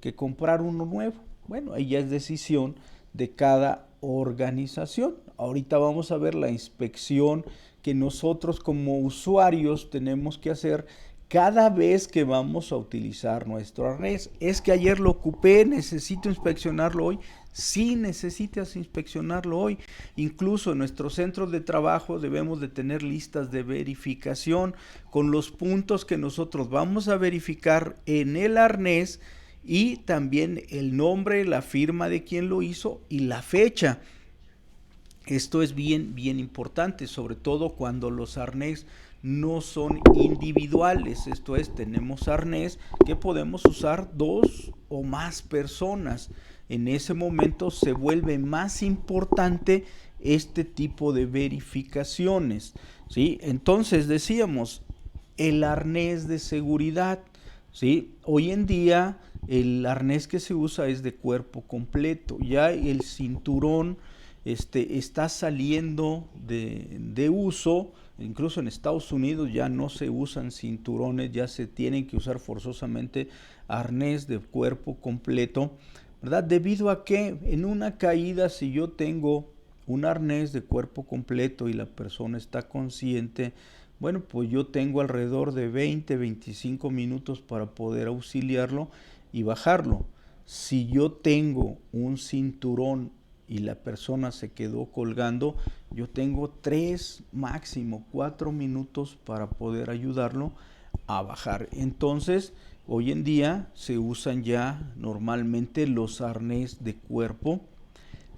que comprar uno nuevo. Bueno, ahí ya es decisión de cada organización. Ahorita vamos a ver la inspección que nosotros como usuarios tenemos que hacer cada vez que vamos a utilizar nuestro arnés. Es que ayer lo ocupé, necesito inspeccionarlo hoy. Sí, necesitas inspeccionarlo hoy. Incluso en nuestros centros de trabajo debemos de tener listas de verificación con los puntos que nosotros vamos a verificar en el arnés, y también el nombre, la firma de quien lo hizo y la fecha. Esto es bien importante, sobre todo cuando los arnés no son individuales. Esto es, tenemos arnés que podemos usar 2 o más personas. En ese momento se vuelve más importante este tipo de verificaciones, ¿sí? Entonces decíamos, el arnés de seguridad, ¿sí? Hoy en día el arnés que se usa es de cuerpo completo. Ya el cinturón está saliendo de uso. Incluso en Estados Unidos ya no se usan cinturones, ya se tienen que usar forzosamente arnés de cuerpo completo, ¿verdad? Debido a que en una caída, si yo tengo un arnés de cuerpo completo y la persona está consciente, bueno, pues yo tengo alrededor de 20-25 minutos para poder auxiliarlo y bajarlo. Si yo tengo un cinturón y la persona se quedó colgando, yo tengo 3, máximo 4 minutos para poder ayudarlo a bajar. Entonces, hoy en día se usan ya normalmente los arnés de cuerpo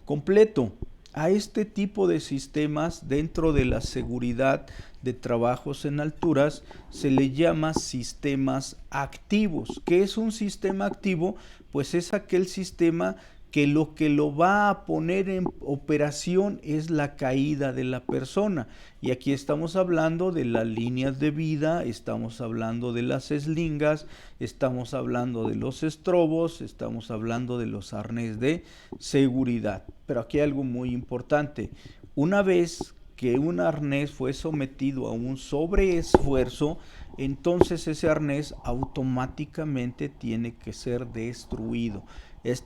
completo. A este tipo de sistemas dentro de la seguridad de trabajos en alturas se le llama sistemas activos. ¿Qué es un sistema activo? Pues es aquel sistema que lo va a poner en operación es la caída de la persona. Y aquí estamos hablando de las líneas de vida, estamos hablando de las eslingas, estamos hablando de los estrobos, estamos hablando de los arnés de seguridad. Pero aquí hay algo muy importante. Una vez que un arnés fue sometido a un sobreesfuerzo, entonces ese arnés automáticamente tiene que ser destruido.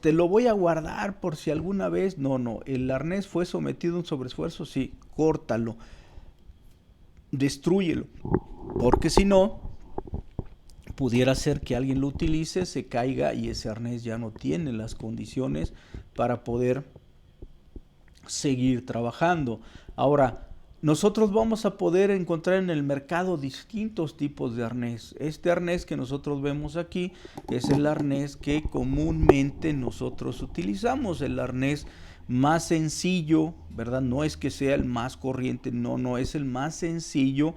Lo voy a guardar por si alguna vez. No, el arnés fue sometido a un sobreesfuerzo, sí, córtalo, destrúyelo, porque si no, pudiera ser que alguien lo utilice, se caiga y ese arnés ya no tiene las condiciones para poder seguir trabajando. Ahora, nosotros vamos a poder encontrar en el mercado distintos tipos de arnés. Este arnés que nosotros vemos aquí es el arnés que comúnmente nosotros utilizamos, el arnés más sencillo, ¿verdad? No es que sea el más corriente, no, es el más sencillo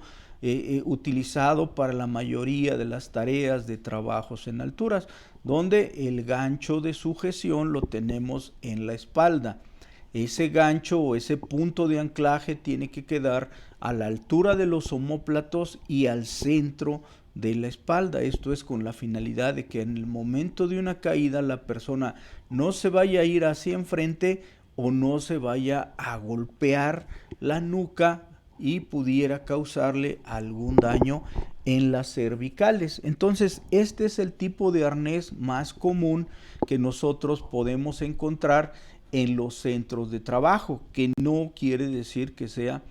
utilizado para la mayoría de las tareas de trabajos en alturas, donde el gancho de sujeción lo tenemos en la espalda. Ese gancho o ese punto de anclaje tiene que quedar a la altura de los omóplatos y al centro de la espalda. Esto es con la finalidad de que en el momento de una caída la persona no se vaya a ir hacia enfrente o no se vaya a golpear la nuca y pudiera causarle algún daño en las cervicales. Entonces, este es el tipo de arnés más común que nosotros podemos encontrar en los centros de trabajo, que no quiere decir que sea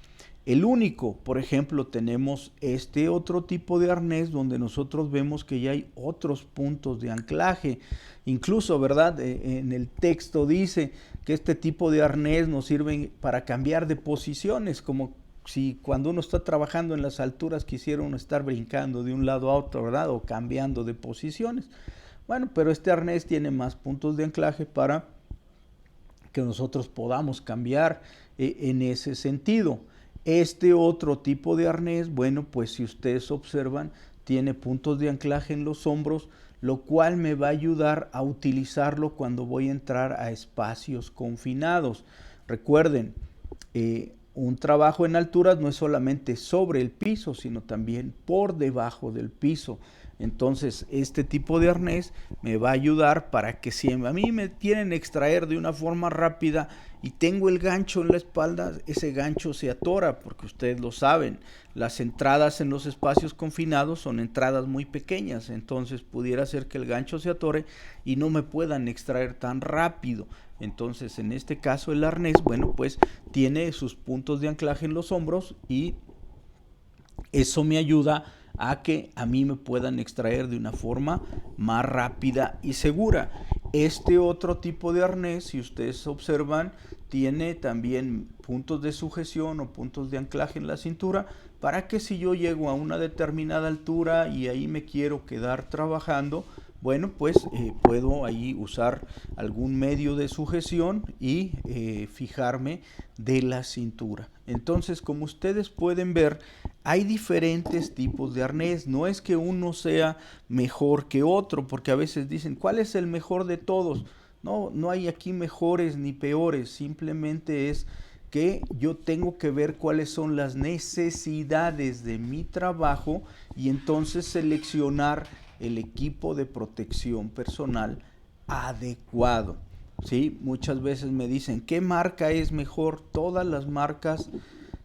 el único. Por ejemplo, tenemos este otro tipo de arnés donde nosotros vemos que ya hay otros puntos de anclaje. Incluso, ¿verdad? En el texto dice que este tipo de arnés nos sirven para cambiar de posiciones, como si cuando uno está trabajando en las alturas quisiera uno estar brincando de un lado a otro, ¿verdad? O cambiando de posiciones. Bueno, pero este arnés tiene más puntos de anclaje para que nosotros podamos cambiar en ese sentido. Este otro tipo de arnés, bueno, pues si ustedes observan, tiene puntos de anclaje en los hombros, lo cual me va a ayudar a utilizarlo cuando voy a entrar a espacios confinados. Recuerden, un trabajo en alturas no es solamente sobre el piso, sino también por debajo del piso. Entonces, este tipo de arnés me va a ayudar para que si a mí me quieren extraer de una forma rápida y tengo el gancho en la espalda, ese gancho se atora, porque ustedes lo saben, las entradas en los espacios confinados son entradas muy pequeñas, entonces pudiera ser que el gancho se atore y no me puedan extraer tan rápido. Entonces, en este caso el arnés, bueno, pues tiene sus puntos de anclaje en los hombros y eso me ayuda a que a mí me puedan extraer de una forma más rápida y segura. Este otro tipo de arnés, si ustedes observan, tiene también puntos de sujeción o puntos de anclaje en la cintura para que si yo llego a una determinada altura y ahí me quiero quedar trabajando, bueno, pues puedo ahí usar algún medio de sujeción y fijarme de la cintura. Entonces, como ustedes pueden ver, hay diferentes tipos de arnés. No es que uno sea mejor que otro, porque a veces dicen, ¿cuál es el mejor de todos? No hay aquí mejores ni peores, simplemente es que yo tengo que ver cuáles son las necesidades de mi trabajo y entonces seleccionar el equipo de protección personal adecuado. ¿Sí? Muchas veces me dicen, ¿qué marca es mejor? Todas las marcas,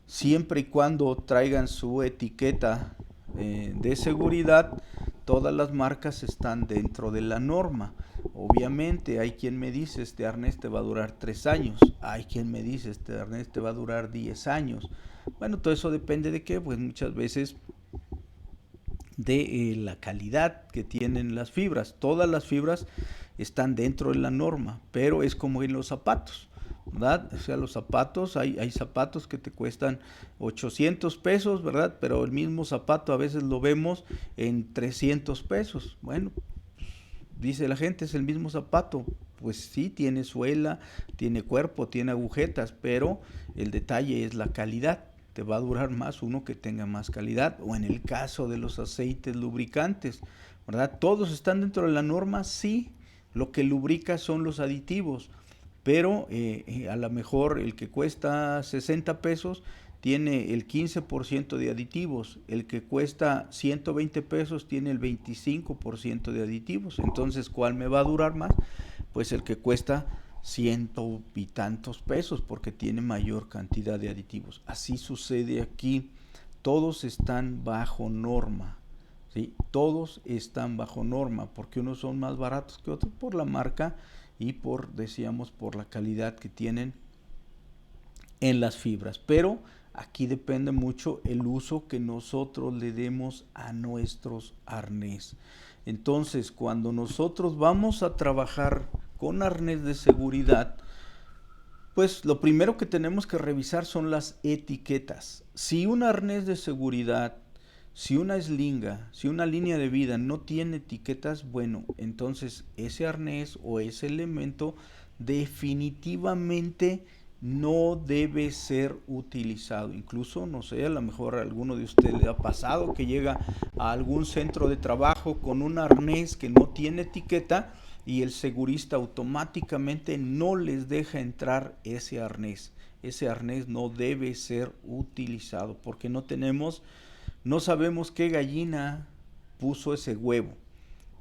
siempre y cuando traigan su etiqueta de seguridad, todas las marcas están dentro de la norma. Obviamente hay quien me dice, este arnés te va a durar 3 años, hay quien me dice, este arnés te va a durar 10 años. Bueno, todo eso depende de qué, pues muchas veces de la calidad que tienen las fibras. Todas las fibras están dentro de la norma, pero es como en los zapatos, ¿verdad? O sea, los zapatos, hay zapatos que te cuestan 800 pesos, ¿verdad? Pero el mismo zapato a veces lo vemos en 300 pesos. Bueno, dice la gente, es el mismo zapato. Pues sí, tiene suela, tiene cuerpo, tiene agujetas, pero el detalle es la calidad. Te va a durar más uno que tenga más calidad. O en el caso de los aceites lubricantes, ¿verdad? Todos están dentro de la norma, sí. Lo que lubrica son los aditivos, pero a lo mejor el que cuesta 60 pesos tiene el 15% de aditivos, el que cuesta 120 pesos tiene el 25% de aditivos. Entonces, ¿cuál me va a durar más? Pues el que cuesta ciento y tantos pesos, porque tiene mayor cantidad de aditivos. Así sucede aquí. Todos están bajo norma, ¿sí? Todos están bajo norma, porque unos son más baratos que otros por la marca y decíamos, por la calidad que tienen en las fibras. Pero aquí depende mucho el uso que nosotros le demos a nuestros arnés. Entonces, cuando nosotros vamos a trabajar con arnés de seguridad, pues lo primero que tenemos que revisar son las etiquetas. Si un arnés de seguridad, si una eslinga, si una línea de vida no tiene etiquetas, bueno, entonces ese arnés o ese elemento definitivamente no debe ser utilizado. Incluso, no sé, a lo mejor a alguno de ustedes le ha pasado que llega a algún centro de trabajo con un arnés que no tiene etiqueta y el segurista automáticamente no les deja entrar ese arnés. Ese arnés no debe ser utilizado porque no sabemos qué gallina puso ese huevo,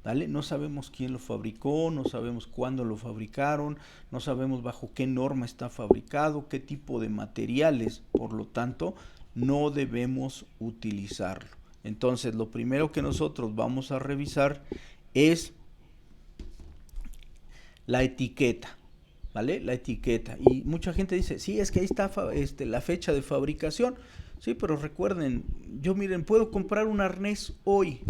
¿vale? No sabemos quién lo fabricó, no sabemos cuándo lo fabricaron, no sabemos bajo qué norma está fabricado, qué tipo de materiales, por lo tanto, no debemos utilizarlo. Entonces, lo primero que nosotros vamos a revisar es la etiqueta, ¿vale? La etiqueta. Y mucha gente dice, sí, es que ahí está la fecha de fabricación. Sí, pero recuerden, miren, puedo comprar un arnés hoy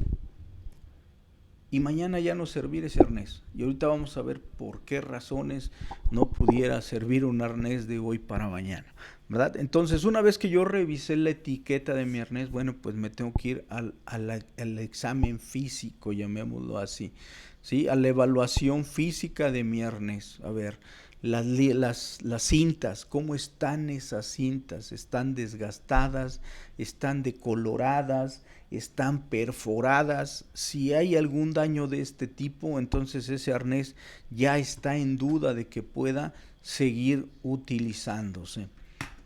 y mañana ya no servir ese arnés. Y ahorita vamos a ver por qué razones no pudiera servir un arnés de hoy para mañana, ¿verdad? Entonces, una vez que yo revisé la etiqueta de mi arnés, bueno, pues me tengo que ir al examen físico, llamémoslo así, ¿sí? A la evaluación física de mi arnés. A ver, las cintas, ¿cómo están esas cintas? ¿Están desgastadas? ¿Están decoloradas? ¿Están perforadas? Si hay algún daño de este tipo, entonces ese arnés ya está en duda de que pueda seguir utilizándose,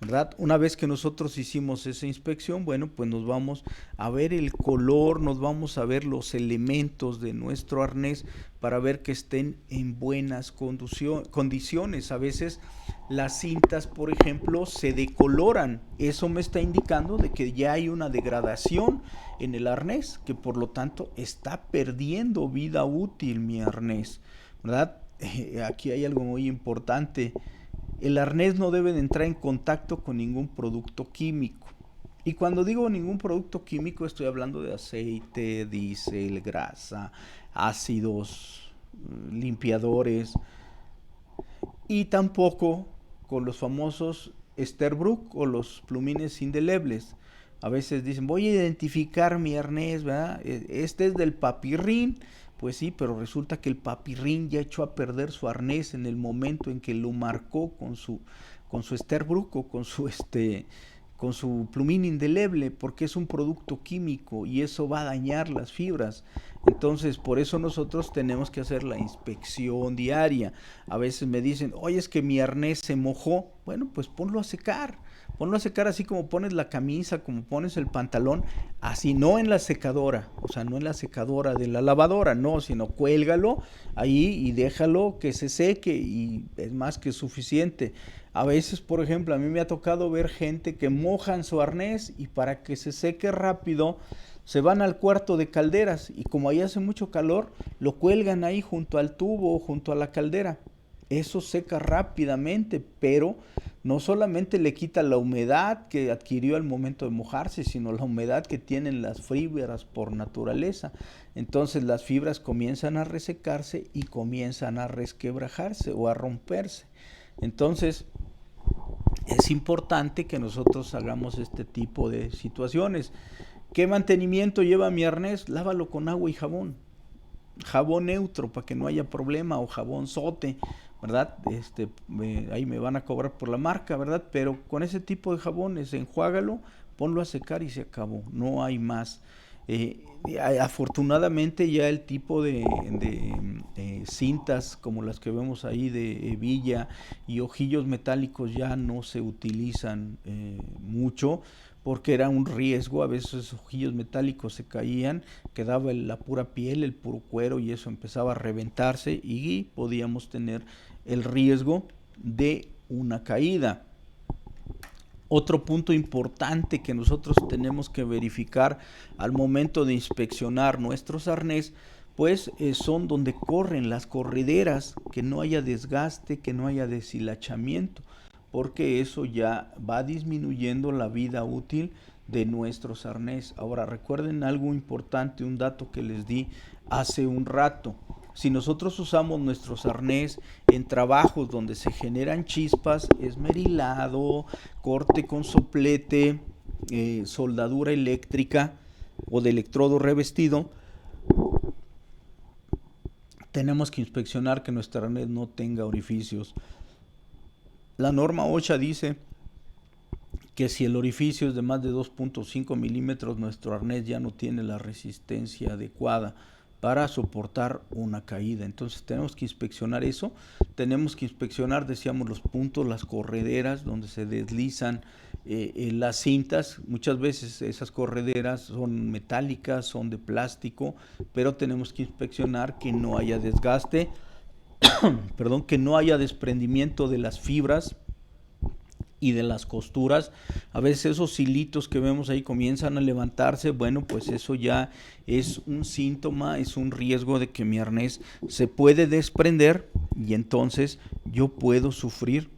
¿verdad? Una vez que nosotros hicimos esa inspección, bueno, pues nos vamos a ver el color, nos vamos a ver los elementos de nuestro arnés para ver que estén en buenas condiciones. A veces las cintas, por ejemplo, se decoloran. Eso me está indicando de que ya hay una degradación en el arnés, que por lo tanto está perdiendo vida útil mi arnés, ¿verdad? Aquí hay algo muy importante. El arnés no debe de entrar en contacto con ningún producto químico. Y cuando digo ningún producto químico, estoy hablando de aceite, diésel, grasa, ácidos, limpiadores, y tampoco con los famosos Esterbrook o los plumines indelebles. A veces dicen, voy a identificar mi arnés, ¿verdad? Este es del Papirrín. Pues sí, pero resulta que el Papirrín ya echó a perder su arnés en el momento en que lo marcó con su Esterbrook o con su plumín indeleble, porque es un producto químico y eso va a dañar las fibras. Entonces, por eso nosotros tenemos que hacer la inspección diaria. A veces me dicen, oye, es que mi arnés se mojó. Bueno, pues ponlo a secar. Ponlo a secar así como pones la camisa, como pones el pantalón, así, no en la secadora, o sea, no en la secadora de la lavadora, no, sino cuélgalo ahí y déjalo que se seque y es más que suficiente. A veces, por ejemplo, a mí me ha tocado ver gente que mojan su arnés y para que se seque rápido se van al cuarto de calderas y como ahí hace mucho calor, lo cuelgan ahí junto al tubo o junto a la caldera. Eso seca rápidamente, pero no solamente le quita la humedad que adquirió al momento de mojarse, sino la humedad que tienen las fibras por naturaleza. Entonces las fibras comienzan a resecarse y comienzan a resquebrajarse o a romperse. Entonces es importante que nosotros hagamos este tipo de situaciones. ¿Qué mantenimiento lleva mi arnés? Lávalo con agua y jabón. Jabón neutro para que no haya problema, o jabón sote, ¿verdad? Ahí me van a cobrar por la marca, ¿verdad? Pero con ese tipo de jabones, enjuágalo, ponlo a secar y se acabó. No hay más. Afortunadamente ya el tipo de cintas como las que vemos ahí de hebilla y ojillos metálicos ya no se utilizan mucho, porque era un riesgo. A veces esos ojillos metálicos se caían, quedaba la pura piel, el puro cuero, y eso empezaba a reventarse y podíamos tener el riesgo de una caída. Otro punto importante que nosotros tenemos que verificar al momento de inspeccionar nuestros arnés, pues son donde corren las correderas, que no haya desgaste, que no haya deshilachamiento, porque eso ya va disminuyendo la vida útil de nuestros arnés. Ahora recuerden algo importante, un dato que les di hace un rato. Si nosotros usamos nuestros arnés en trabajos donde se generan chispas, esmerilado, corte con soplete, soldadura eléctrica o de electrodo revestido, tenemos que inspeccionar que nuestro arnés no tenga orificios. La norma OSHA dice que si el orificio es de más de 2.5 milímetros, nuestro arnés ya no tiene la resistencia adecuada para soportar una caída. Entonces tenemos que inspeccionar eso. Tenemos que inspeccionar, decíamos, los puntos, las correderas donde se deslizan las cintas. Muchas veces esas correderas son metálicas, son de plástico, pero tenemos que inspeccionar que no haya desgaste, perdón, que no haya desprendimiento de las fibras y de las costuras. A veces esos hilitos que vemos ahí comienzan a levantarse. Bueno, pues eso ya es un síntoma, es un riesgo de que mi arnés se puede desprender y entonces yo puedo sufrir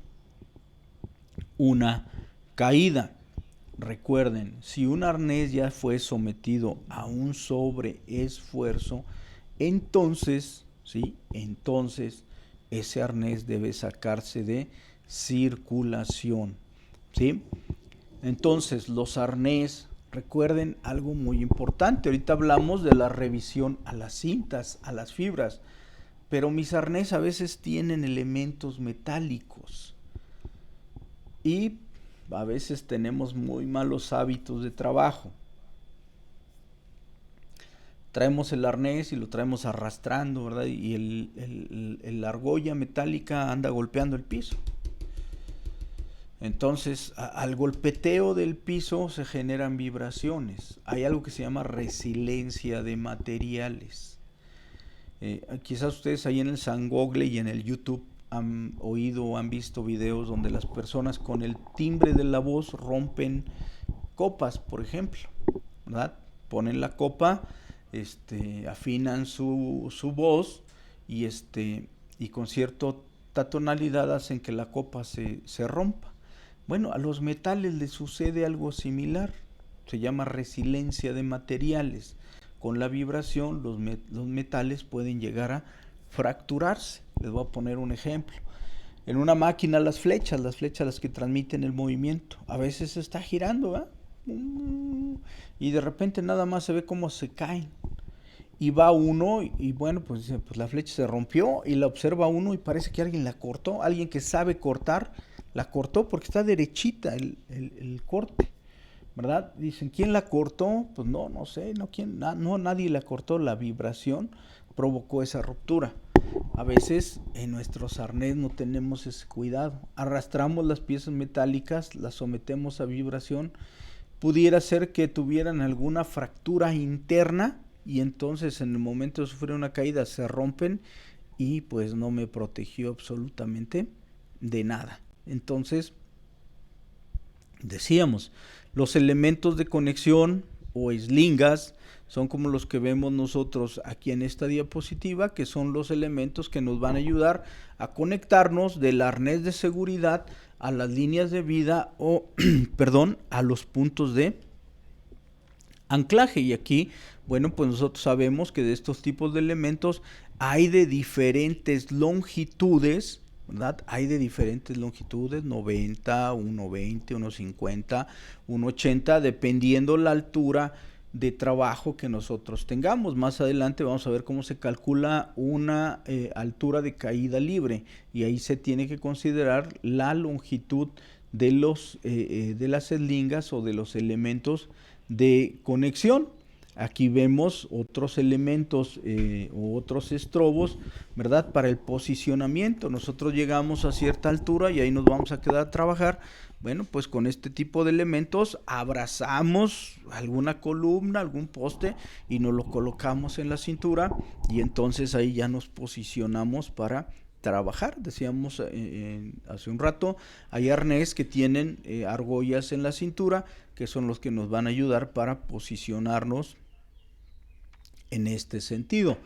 una caída. Recuerden, si un arnés ya fue sometido a un sobreesfuerzo, entonces, ¿sí? Entonces ese arnés debe sacarse de circulación, ¿sí? Entonces los arnés, recuerden algo muy importante. Ahorita hablamos de la revisión a las cintas, a las fibras, pero mis arnés a veces tienen elementos metálicos y a veces tenemos muy malos hábitos de trabajo. Traemos el arnés y lo traemos arrastrando, ¿verdad? Y la argolla metálica anda golpeando el piso. Entonces, al golpeteo del piso se generan vibraciones. Hay algo que se llama resiliencia de materiales. Quizás ustedes ahí en el San Google y en el YouTube han oído o han visto videos donde las personas con el timbre de la voz rompen copas, por ejemplo, ¿verdad? Ponen la copa, afinan su voz y con cierta tonalidad hacen que la copa se rompa. Bueno, a los metales les sucede algo similar, se llama resiliencia de materiales. Con la vibración los metales pueden llegar a fracturarse. Les voy a poner un ejemplo. En una máquina las flechas las que transmiten el movimiento, a veces se está girando, ¿verdad? Y de repente nada más se ve cómo se caen. Y va uno y bueno, pues la flecha se rompió y la observa uno y parece que alguien la cortó, alguien que sabe cortar, la cortó porque está derechita el corte, ¿verdad? Dicen, ¿quién la cortó? Pues no sé, nadie la cortó, la vibración provocó esa ruptura. A veces en nuestros arnés no tenemos ese cuidado, arrastramos las piezas metálicas, las sometemos a vibración, pudiera ser que tuvieran alguna fractura interna y entonces en el momento de sufrir una caída se rompen y pues no me protegió absolutamente de nada. Entonces, decíamos, los elementos de conexión o eslingas son como los que vemos nosotros aquí en esta diapositiva, que son los elementos que nos van a ayudar a conectarnos del arnés de seguridad a las líneas de vida o, perdón, a los puntos de anclaje. Y aquí, bueno, pues nosotros sabemos que de estos tipos de elementos hay de diferentes longitudes, ¿verdad? Hay de diferentes longitudes, 90, 1,20, 1,50, 1,80, dependiendo la altura de trabajo que nosotros tengamos. Más adelante vamos a ver cómo se calcula una altura de caída libre, y ahí se tiene que considerar la longitud de de las eslingas o de los elementos de conexión. Aquí vemos otros elementos o otros estrobos, ¿verdad? Para el posicionamiento. Nosotros llegamos a cierta altura y ahí nos vamos a quedar a trabajar. Bueno, pues con este tipo de elementos abrazamos alguna columna, algún poste, y nos lo colocamos en la cintura, y entonces ahí ya nos posicionamos para trabajar. Decíamos hace un rato, hay arnés que tienen argollas en la cintura, que son los que nos van a ayudar para posicionarnos en este sentido.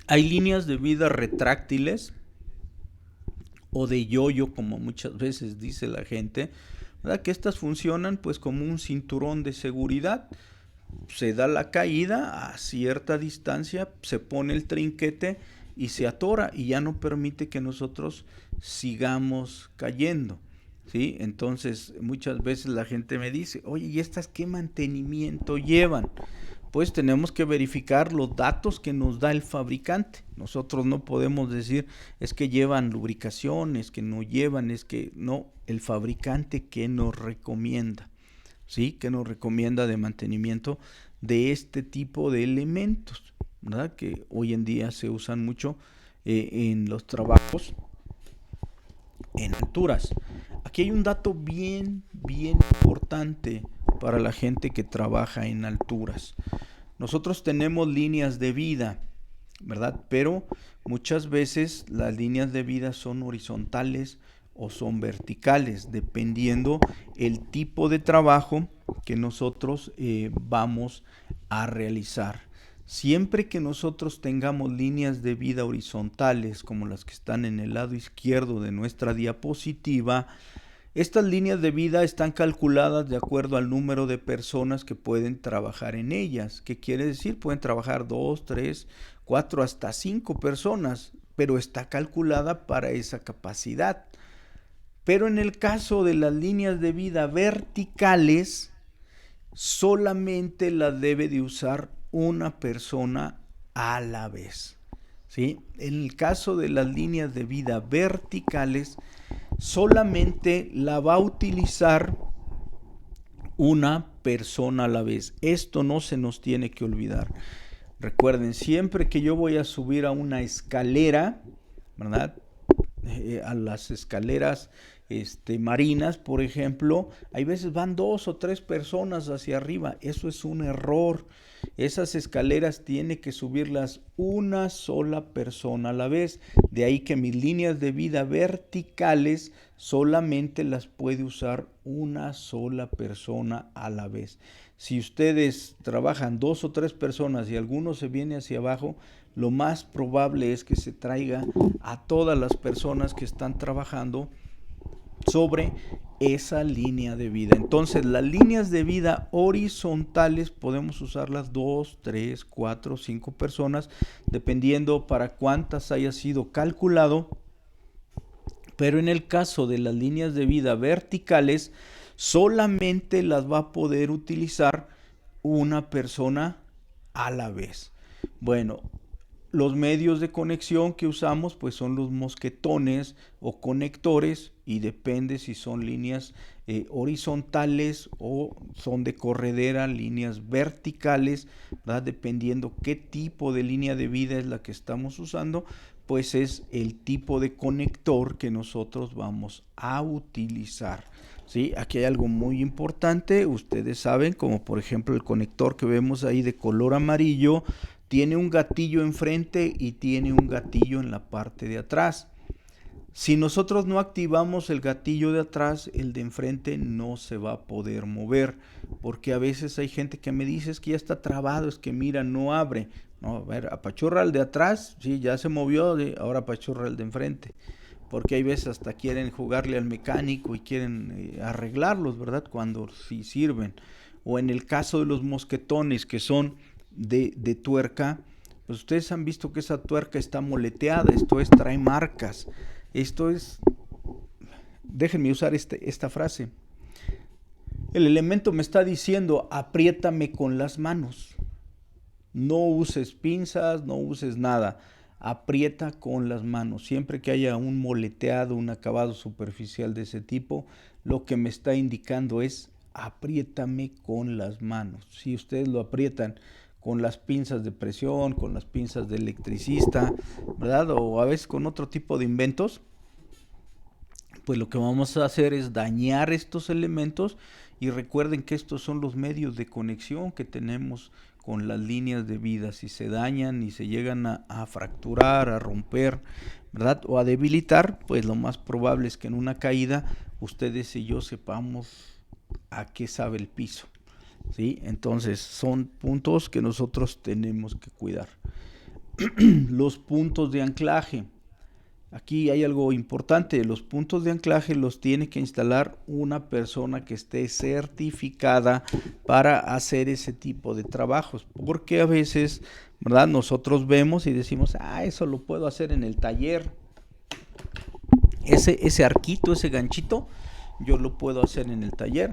Hay líneas de vida retráctiles o de yoyo, como muchas veces dice la gente, ¿verdad? Que estas funcionan pues como un cinturón de seguridad. Se da la caída a cierta distancia, se pone el trinquete y se atora, y ya no permite que nosotros sigamos cayendo, ¿sí? Entonces muchas veces la gente me dice, oye, ¿y estas qué mantenimiento llevan? Pues tenemos que verificar los datos que nos da el fabricante. Nosotros no podemos decir es que llevan lubricación, es que no llevan, es que no, el fabricante que nos recomienda, ¿sí? Que nos recomienda de mantenimiento de este tipo de elementos, ¿verdad? Que hoy en día se usan mucho en los trabajos en alturas. Aquí hay un dato bien importante para la gente que trabaja en alturas. Nosotros tenemos líneas de vida, ¿verdad? Pero muchas veces las líneas de vida son horizontales o son verticales, dependiendo el tipo de trabajo que nosotros vamos a realizar. Siempre que nosotros tengamos líneas de vida horizontales, como las que están en el lado izquierdo de nuestra diapositiva, estas líneas de vida están calculadas de acuerdo al número de personas que pueden trabajar en ellas. ¿Qué quiere decir? Pueden trabajar 2, 3, 4, hasta 5 personas, pero está calculada para esa capacidad. Pero en el caso de las líneas de vida verticales, solamente las debe de usar una persona a la vez, ¿sí? En el caso de las líneas de vida verticales, solamente la va a utilizar una persona a la vez. Esto no se nos tiene que olvidar. Recuerden, siempre que yo voy a subir a una escalera, ¿verdad? A las escaleras marinas, por ejemplo, hay veces van 2 o 3 personas hacia arriba. Eso es un error. Esas escaleras tiene que subirlas una sola persona a la vez. De ahí que mis líneas de vida verticales solamente las puede usar una sola persona a la vez. Si ustedes trabajan 2 o 3 personas y alguno se viene hacia abajo, lo más probable es que se traiga a todas las personas que están trabajando sobre esa línea de vida. Entonces, las líneas de vida horizontales podemos usarlas 2, 3, 4, 5 personas, dependiendo para cuántas haya sido calculado. Pero en el caso de las líneas de vida verticales, solamente las va a poder utilizar una persona a la vez. Bueno, los medios de conexión que usamos pues son los mosquetones o conectores, y depende si son líneas horizontales o son de corredera, líneas verticales, ¿verdad? Dependiendo qué tipo de línea de vida es la que estamos usando, pues es el tipo de conector que nosotros vamos a utilizar, ¿sí? Aquí hay algo muy importante, ustedes saben, como por ejemplo el conector que vemos ahí de color amarillo, tiene un gatillo enfrente y tiene un gatillo en la parte de atrás. Si nosotros no activamos el gatillo de atrás, el de enfrente no se va a poder mover, porque a veces hay gente que me dice es que ya está trabado, es que mira, no abre. No, a ver, apachurra el de atrás, sí, ya se movió, ahora apachurra el de enfrente. porque hay veces hasta quieren jugarle al mecánico y quieren arreglarlos, ¿verdad? Cuando sí sirven. O en el caso de los mosquetones que son de tuerca, pues ustedes han visto que esa tuerca está moleteada, esto es, trae marcas. Esto es, déjenme usar esta frase. El elemento me está diciendo, apriétame con las manos. No uses pinzas, no uses nada. Aprieta con las manos. Siempre que haya un moleteado, un acabado superficial de ese tipo, lo que me está indicando es apriétame con las manos. Si ustedes lo aprietan con las pinzas de presión, con las pinzas de electricista, ¿verdad? O a veces con otro tipo de inventos, pues lo que vamos a hacer es dañar estos elementos, y recuerden que estos son los medios de conexión que tenemos con las líneas de vida. Si se dañan y se llegan a fracturar, a romper, ¿verdad? O a debilitar, pues lo más probable es que en una caída ustedes y yo sepamos a qué sabe el piso, ¿sí? Entonces son puntos que nosotros tenemos que cuidar. Los puntos de anclaje. Aquí hay algo importante, los puntos de anclaje los tiene que instalar una persona que esté certificada para hacer ese tipo de trabajos, porque a veces, ¿verdad? Nosotros vemos y decimos, eso lo puedo hacer en el taller, ese arquito, ese ganchito, yo lo puedo hacer en el taller,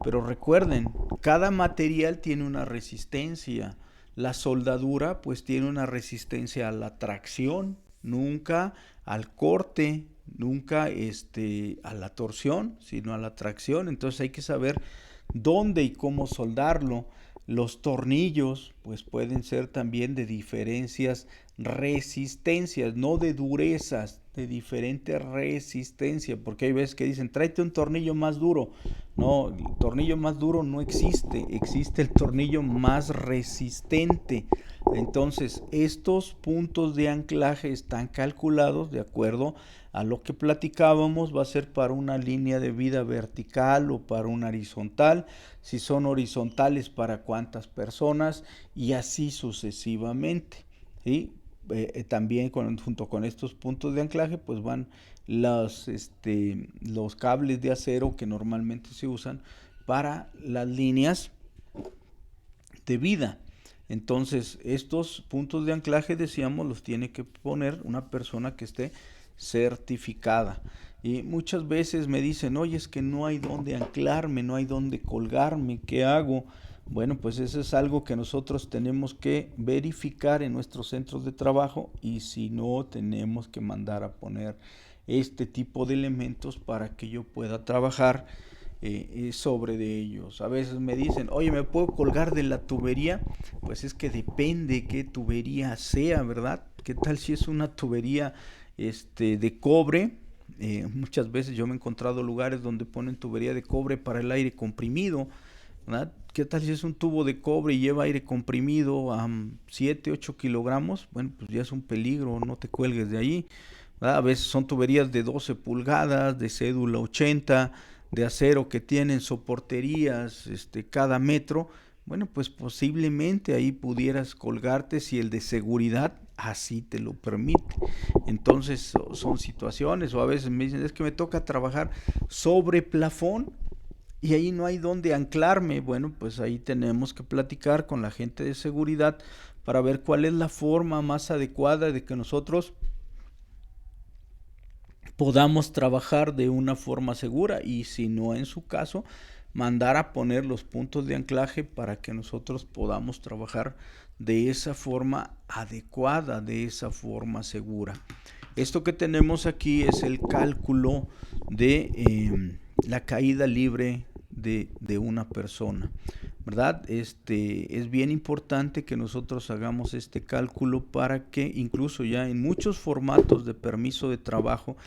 pero recuerden, cada material tiene una resistencia. La soldadura pues tiene una resistencia a la tracción, nunca al corte, nunca a la torsión, sino a la tracción. Entonces hay que saber dónde y cómo soldarlo. Los tornillos pues pueden ser también de diferencias resistencias, no de durezas, de diferente resistencia, porque hay veces que dicen, tráete un tornillo más duro. No, el tornillo más duro no existe, existe el tornillo más resistente. Entonces, estos puntos de anclaje están calculados de acuerdo a lo que platicábamos, va a ser para una línea de vida vertical o para una horizontal, si son horizontales para cuántas personas y así sucesivamente, ¿sí? También junto con estos puntos de anclaje pues van los cables de acero que normalmente se usan para las líneas de vida. Entonces estos puntos de anclaje, decíamos, los tiene que poner una persona que esté certificada. Y muchas veces me dicen, oye, es que no hay dónde anclarme, no hay dónde colgarme, ¿qué hago? Bueno, pues eso es algo que nosotros tenemos que verificar en nuestros centros de trabajo, y si no, tenemos que mandar a poner este tipo de elementos para que yo pueda trabajar sobre de ellos. A veces me dicen, oye, ¿me puedo colgar de la tubería? Pues es que depende qué tubería sea, ¿verdad? ¿Qué tal si es una tubería de cobre? Muchas veces yo me he encontrado lugares donde ponen tubería de cobre para el aire comprimido, ¿verdad? ¿Qué tal si es un tubo de cobre y lleva aire comprimido a 7, 8 kilogramos? Bueno, pues ya es un peligro, no te cuelgues de ahí, ¿verdad? A veces son tuberías de 12 pulgadas, de cédula 80, de acero que tienen soporterías cada metro. Bueno, pues posiblemente ahí pudieras colgarte si el de seguridad así te lo permite. Entonces son situaciones, o a veces me dicen, es que me toca trabajar sobre plafón y ahí no hay dónde anclarme. Bueno, pues ahí tenemos que platicar con la gente de seguridad para ver cuál es la forma más adecuada de que nosotros podamos trabajar de una forma segura, y si no, en su caso, mandar a poner los puntos de anclaje para que nosotros podamos trabajar de esa forma adecuada, de esa forma segura. Esto que tenemos aquí es el cálculo de la caída libre de una persona, ¿verdad? Es bien importante que nosotros hagamos este cálculo para que incluso ya en muchos formatos de permiso de trabajo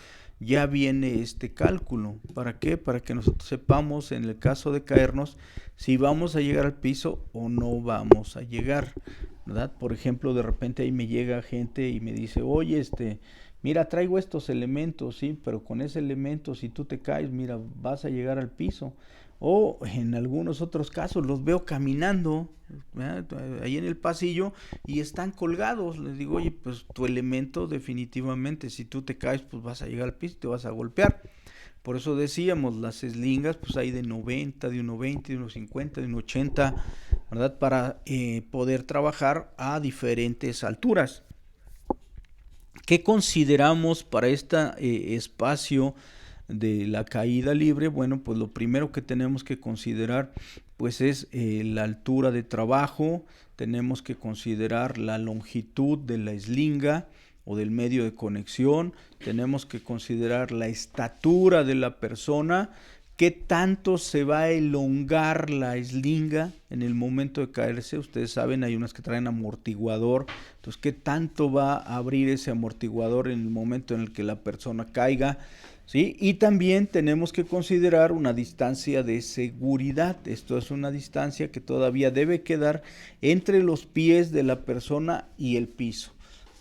ya viene este cálculo. ¿Para qué? Para que nosotros sepamos en el caso de caernos si vamos a llegar al piso o no vamos a llegar, ¿verdad? Por ejemplo, de repente ahí me llega gente y me dice, oye, mira, traigo estos elementos, sí, pero con ese elemento, si tú te caes, mira, vas a llegar al piso. O en algunos otros casos los veo caminando, ¿verdad?, ahí en el pasillo y están colgados. Les digo, oye, pues tu elemento definitivamente, si tú te caes, pues vas a llegar al piso y te vas a golpear. Por eso decíamos, las eslingas, pues hay de 90, de 1.20, de 1.50, de 1.80, ¿verdad? Para poder trabajar a diferentes alturas. ¿Qué consideramos para este espacio de la caída libre? Bueno, pues lo primero que tenemos que considerar pues es la altura de trabajo, tenemos que considerar la longitud de la eslinga o del medio de conexión, tenemos que considerar la estatura de la persona, qué tanto se va a elongar la eslinga en el momento de caerse. Ustedes saben, hay unas que traen amortiguador, entonces qué tanto va a abrir ese amortiguador en el momento en el que la persona caiga, ¿sí? Y también tenemos que considerar una distancia de seguridad. Esto es una distancia que todavía debe quedar entre los pies de la persona y el piso.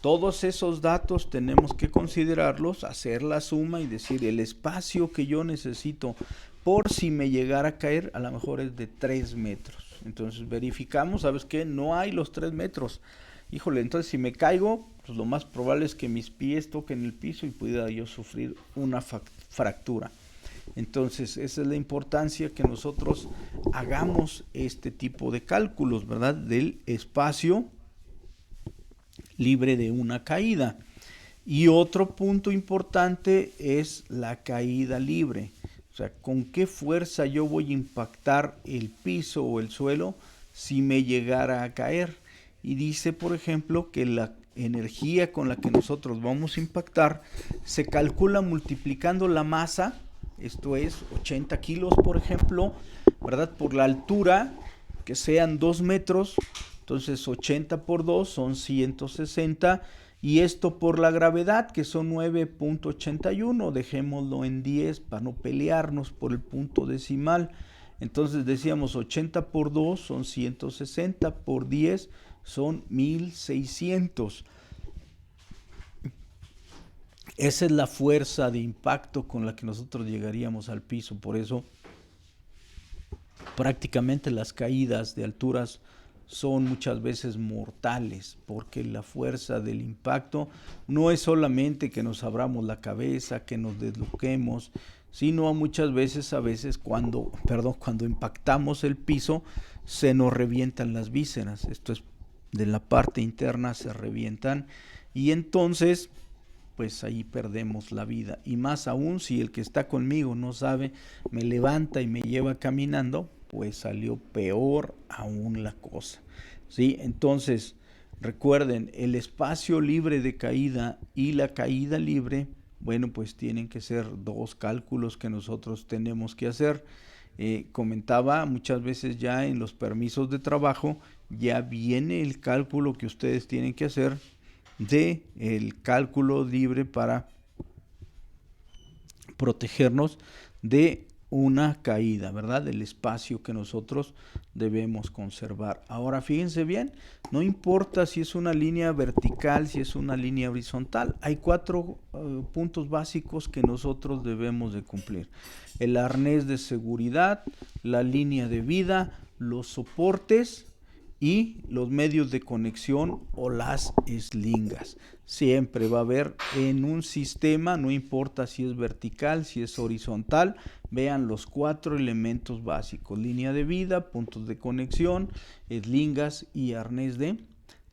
Todos esos datos tenemos que considerarlos, hacer la suma y decir el espacio que yo necesito por si me llegara a caer, a lo mejor es de 3 metros. Entonces verificamos, ¿sabes qué? No hay los 3 metros. Híjole, entonces si me caigo, pues lo más probable es que mis pies toquen el piso y pueda yo sufrir una fractura. Entonces, esa es la importancia que nosotros hagamos este tipo de cálculos, ¿verdad? Del espacio libre de una caída. Y otro punto importante es la caída libre. O sea, con qué fuerza yo voy a impactar el piso o el suelo si me llegara a caer. Y dice, por ejemplo, que la energía con la que nosotros vamos a impactar se calcula multiplicando la masa, esto es 80 kilos, por ejemplo, ¿verdad? Por la altura, que sean 2 metros, entonces 80 por 2 son 160, y esto por la gravedad, que son 9.81, dejémoslo en 10 para no pelearnos por el punto decimal. Entonces decíamos 80 por 2 son 160, por 10 son 1600. Esa es la fuerza de impacto con la que nosotros llegaríamos al piso. Por eso prácticamente las caídas de alturas son muchas veces mortales, porque la fuerza del impacto no es solamente que nos abramos la cabeza, que nos desloquemos, sino muchas veces, cuando impactamos el piso, se nos revientan las vísceras. Esto es, de la parte interna se revientan, y entonces pues ahí perdemos la vida. Y más aún si el que está conmigo no sabe, me levanta y me lleva caminando, pues salió peor aún la cosa, ¿sí? Entonces, recuerden, el espacio libre de caída y la caída libre, bueno, pues tienen que ser dos cálculos que nosotros tenemos que hacer. Comentaba muchas veces ya en los permisos de trabajo, ya viene el cálculo que ustedes tienen que hacer de el cálculo libre para protegernos de una caída, ¿verdad? Del espacio que nosotros debemos conservar. Ahora fíjense bien, no importa si es una línea vertical, si es una línea horizontal, hay 4 puntos básicos que nosotros debemos de cumplir: el arnés de seguridad, la línea de vida, los soportes y los medios de conexión o las eslingas. Siempre va a haber en un sistema, no importa si es vertical, si es horizontal, vean los 4 elementos básicos: línea de vida, puntos de conexión, eslingas y arnés de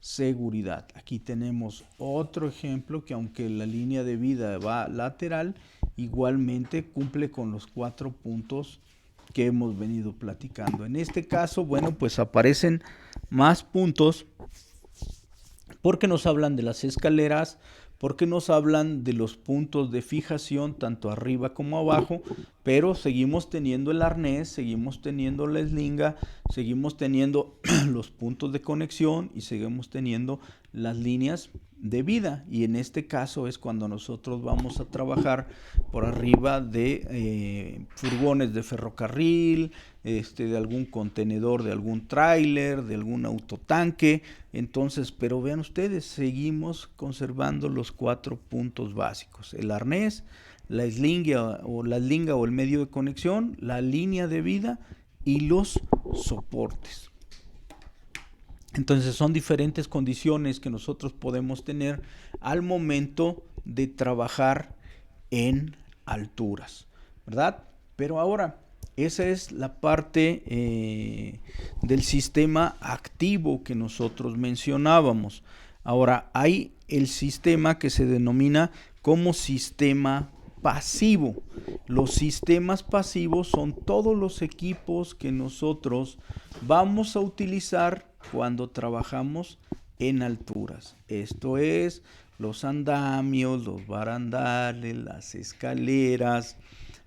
seguridad. Aquí tenemos otro ejemplo que, aunque la línea de vida va lateral, igualmente cumple con los 4 puntos que hemos venido platicando. En este caso, bueno, pues aparecen más puntos porque nos hablan de las escaleras, porque nos hablan de los puntos de fijación tanto arriba como abajo, pero seguimos teniendo el arnés, seguimos teniendo la eslinga, seguimos teniendo los puntos de conexión y seguimos teniendo las líneas de vida, y en este caso es cuando nosotros vamos a trabajar por arriba de furgones de ferrocarril, de algún contenedor, de algún tráiler, de algún autotanque. Entonces, pero vean ustedes, seguimos conservando los 4 puntos básicos: el arnés, la eslinga o el medio de conexión, la línea de vida y los soportes. Entonces son diferentes condiciones que nosotros podemos tener al momento de trabajar en alturas, ¿verdad? Pero ahora, esa es la parte del sistema activo que nosotros mencionábamos. Ahora, hay el sistema que se denomina como sistema pasivo. Los sistemas pasivos son todos los equipos que nosotros vamos a utilizar cuando trabajamos en alturas. Esto es, los andamios, los barandales, las escaleras,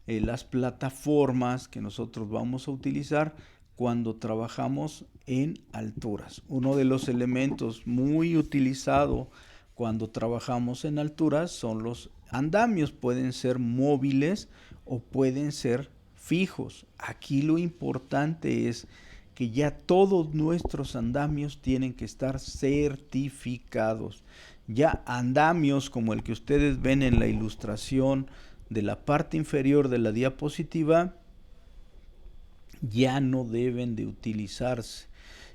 las plataformas que nosotros vamos a utilizar cuando trabajamos en alturas. Uno de los elementos muy utilizado cuando trabajamos en alturas son los andamios. Pueden ser móviles o pueden ser fijos. Aquí lo importante es que ya todos nuestros andamios tienen que estar certificados. Ya andamios como el que ustedes ven en la ilustración de la parte inferior de la diapositiva ya no deben de utilizarse.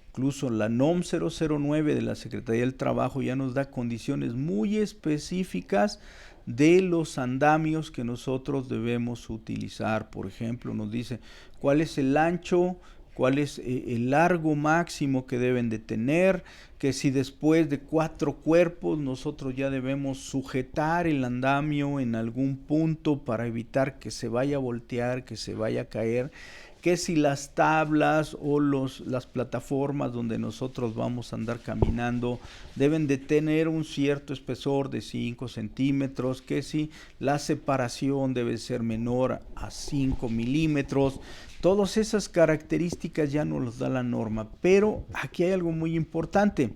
Incluso la NOM 009 de la Secretaría del Trabajo ya nos da condiciones muy específicas de los andamios que nosotros debemos utilizar. Por ejemplo, nos dice cuál es el ancho, cuál es el largo máximo que deben de tener, que si después de 4 cuerpos nosotros ya debemos sujetar el andamio en algún punto para evitar que se vaya a voltear, que se vaya a caer, que si las tablas o las plataformas donde nosotros vamos a andar caminando deben de tener un cierto espesor de 5 centímetros, que si la separación debe ser menor a 5 milímetros. Todas esas características ya nos las da la norma, pero aquí hay algo muy importante.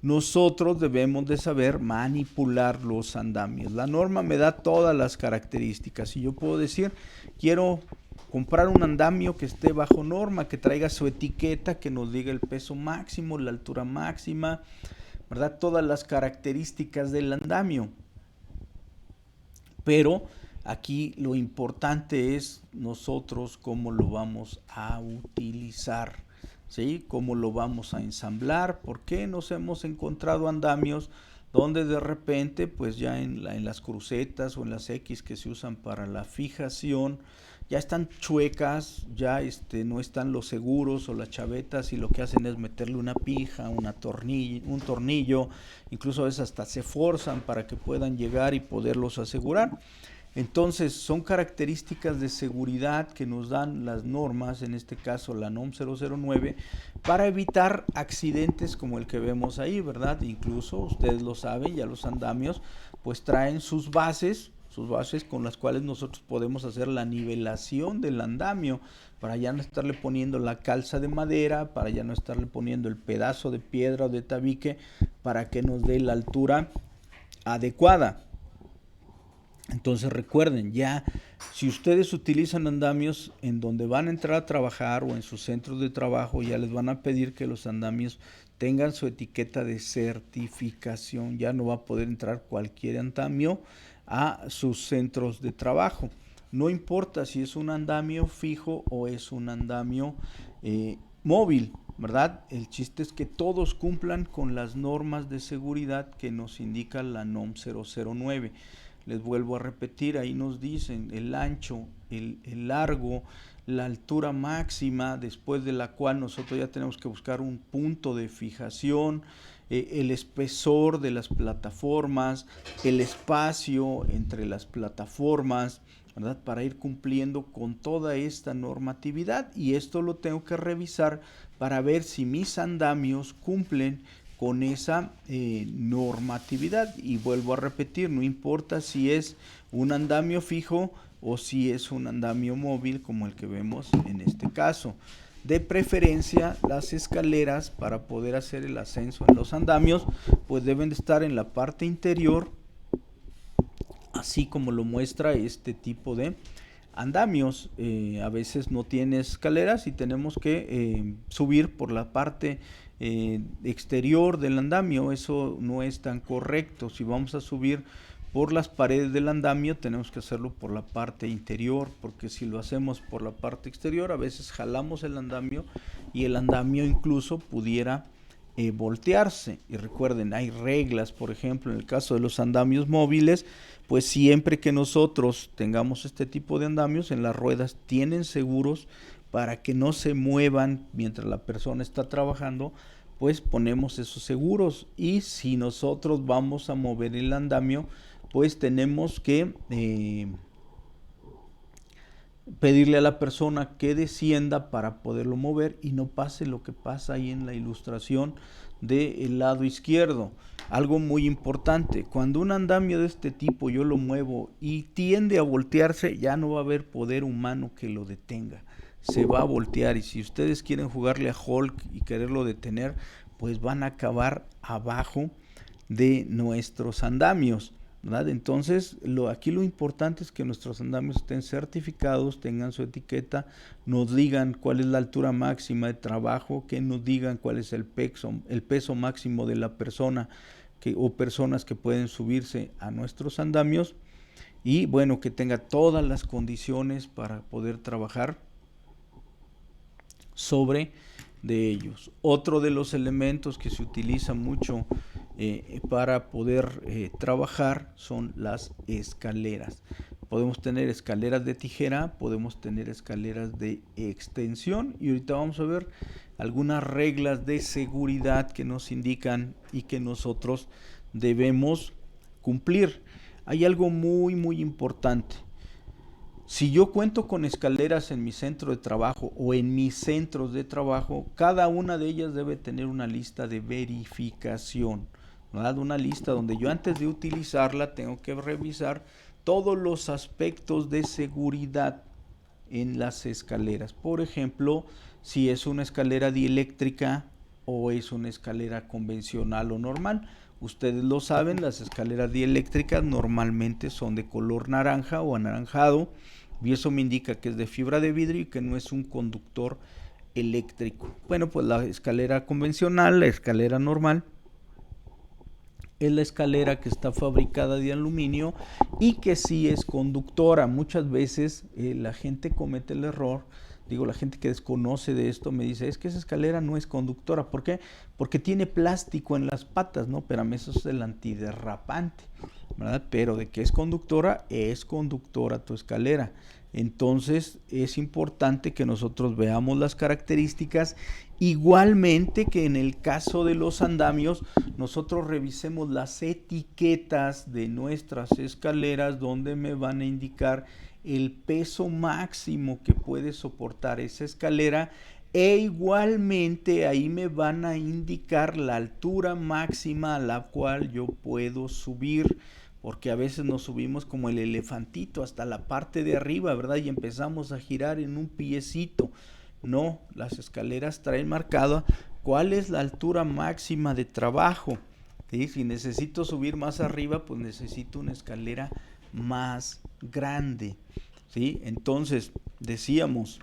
Nosotros debemos de saber manipular los andamios. La norma me da todas las características y yo puedo decir, quiero comprar un andamio que esté bajo norma, que traiga su etiqueta, que nos diga el peso máximo, la altura máxima, ¿verdad? Todas las características del andamio. Pero aquí lo importante es nosotros cómo lo vamos a utilizar, ¿sí? Cómo lo vamos a ensamblar. Porque nos hemos encontrado andamios donde de repente, pues ya en las crucetas o en las X que se usan para la fijación, ya están chuecas, ya no están los seguros o las chavetas, y lo que hacen es meterle una pija, un tornillo, incluso a veces hasta se forzan para que puedan llegar y poderlos asegurar. Entonces son características de seguridad que nos dan las normas, en este caso la NOM 009, para evitar accidentes como el que vemos ahí, ¿verdad? Incluso ustedes lo saben, ya los andamios pues traen sus bases con las cuales nosotros podemos hacer la nivelación del andamio, para ya no estarle poniendo la calza de madera, para ya no estarle poniendo el pedazo de piedra o de tabique, para que nos dé la altura adecuada. Entonces recuerden, ya si ustedes utilizan andamios en donde van a entrar a trabajar o en sus centros de trabajo, ya les van a pedir que los andamios tengan su etiqueta de certificación. Ya no va a poder entrar cualquier andamio a sus centros de trabajo. No importa si es un andamio fijo o es un andamio móvil, ¿verdad? El chiste es que todos cumplan con las normas de seguridad que nos indica la NOM 009. Les vuelvo a repetir, ahí nos dicen el ancho, el largo, la altura máxima, después de la cual nosotros ya tenemos que buscar un punto de fijación, el espesor de las plataformas, el espacio entre las plataformas, ¿verdad? Para ir cumpliendo con toda esta normatividad, y esto lo tengo que revisar para ver si mis andamios cumplen con esa normatividad. Y vuelvo a repetir, no importa si es un andamio fijo o si es un andamio móvil como el que vemos en este caso. De preferencia, las escaleras para poder hacer el ascenso en los andamios, pues deben de estar en la parte interior, así como lo muestra este tipo de andamios. A veces no tiene escaleras y tenemos que subir por la parte exterior del andamio. Eso no es tan correcto. Si vamos a subir por las paredes del andamio, tenemos que hacerlo por la parte interior, porque si lo hacemos por la parte exterior, a veces jalamos el andamio y el andamio incluso pudiera voltearse. Y recuerden, hay reglas. Por ejemplo, en el caso de los andamios móviles, pues siempre que nosotros tengamos este tipo de andamios, en las ruedas tienen seguros para que no se muevan mientras la persona está trabajando, pues ponemos esos seguros. Y si nosotros vamos a mover el andamio, pues tenemos que pedirle a la persona que descienda para poderlo mover y no pase lo que pasa ahí en la ilustración del lado izquierdo. Algo muy importante, cuando un andamio de este tipo yo lo muevo y tiende a voltearse, ya no va a haber poder humano que lo detenga. Se va a voltear, y si ustedes quieren jugarle a Hulk y quererlo detener, pues van a acabar abajo de nuestros andamios, ¿verdad? Entonces, aquí lo importante es que nuestros andamios estén certificados, tengan su etiqueta, nos digan cuál es la altura máxima de trabajo, que nos digan cuál es el peso máximo de la persona o personas que pueden subirse a nuestros andamios, y bueno, que tenga todas las condiciones para poder trabajar sobre de ellos. Otro de los elementos que se utiliza mucho para poder trabajar son las escaleras. Podemos tener escaleras de tijera, podemos tener escaleras de extensión, y ahorita vamos a ver algunas reglas de seguridad que nos indican y que nosotros debemos cumplir. Hay algo muy importante. Si yo cuento con escaleras en mi centro de trabajo o en mis centros de trabajo, cada una de ellas debe tener una lista de verificación, ¿verdad? Una lista donde yo, antes de utilizarla, tengo que revisar todos los aspectos de seguridad en las escaleras. Por ejemplo, si es una escalera dieléctrica o es una escalera convencional o normal. Ustedes lo saben, las escaleras dieléctricas normalmente son de color naranja o anaranjado, y eso me indica que es de fibra de vidrio y que no es un conductor eléctrico. Bueno, pues la escalera convencional, la escalera normal, es la escalera que está fabricada de aluminio y que sí es conductora. Muchas veces la gente comete el error, la gente que desconoce de esto me dice, es que esa escalera no es conductora. ¿Por qué? Porque tiene plástico en las patas, ¿no? Pero eso es el antiderrapante, ¿verdad? Pero de que es conductora tu escalera. Entonces es importante que nosotros veamos las características. Igualmente que en el caso de los andamios, nosotros revisemos las etiquetas de nuestras escaleras, donde me van a indicar el peso máximo que puede soportar esa escalera, e igualmente ahí me van a indicar la altura máxima a la cual yo puedo subir, porque a veces nos subimos como el elefantito hasta la parte de arriba, ¿verdad? Y empezamos a girar en un piecito. No, las escaleras traen marcado cuál es la altura máxima de trabajo, ¿sí? Si necesito subir más arriba, pues necesito una escalera más grande, ¿sí? Entonces, decíamos,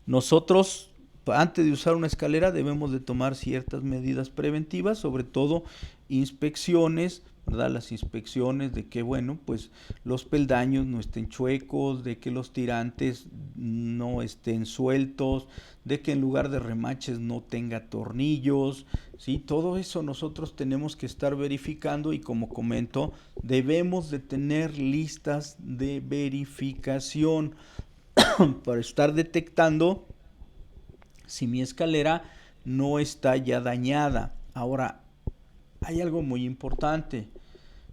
nosotros antes de usar una escalera debemos de tomar ciertas medidas preventivas, sobre todo inspecciones, ¿verdad? Las inspecciones de que, bueno, pues los peldaños no estén chuecos, de que los tirantes no estén sueltos, de que en lugar de remaches no tenga tornillos, ¿sí? Todo eso nosotros tenemos que estar verificando, y como comento, debemos de tener listas de verificación para estar detectando si mi escalera no está ya dañada. Ahora, hay algo muy importante.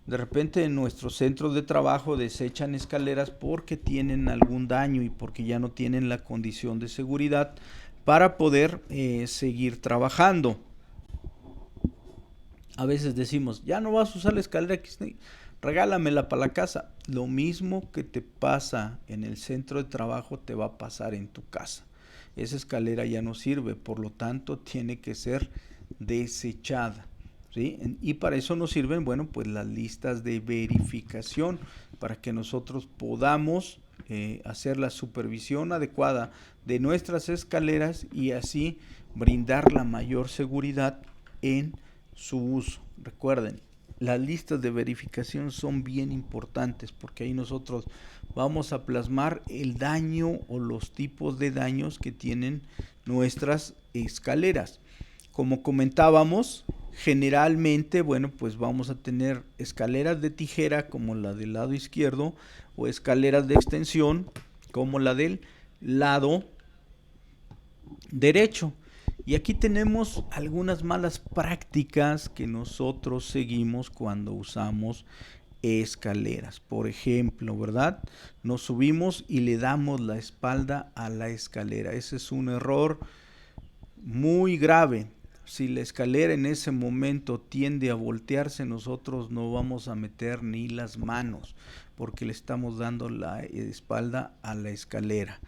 De repente en nuestros centros de trabajo desechan escaleras porque tienen algún daño y porque ya no tienen la condición de seguridad para poder seguir trabajando. A veces decimos, ya no vas a usar la escalera, regálamela para la casa. Lo mismo que te pasa en el centro de trabajo te va a pasar en tu casa. esa escalera ya no sirve, por lo tanto tiene que ser desechada, ¿sí? Y para eso nos sirven, bueno, pues las listas de verificación, para que nosotros podamos hacer la supervisión adecuada de nuestras escaleras y así brindar la mayor seguridad en su uso. Recuerden, las listas de verificación son bien importantes porque ahí nosotros vamos a plasmar el daño o los tipos de daños que tienen nuestras escaleras. Como comentábamos, generalmente, bueno, pues vamos a tener escaleras de tijera como la del lado izquierdo o escaleras de extensión como la del lado derecho. Y aquí tenemos algunas malas prácticas que nosotros seguimos cuando usamos escaleras. Por ejemplo, ¿verdad? Nos subimos y le damos la espalda a la escalera. Ese es un error muy grave. Si la escalera en ese momento tiende a voltearse, nosotros no vamos a meter ni las manos porque le estamos dando la espalda a la escalera.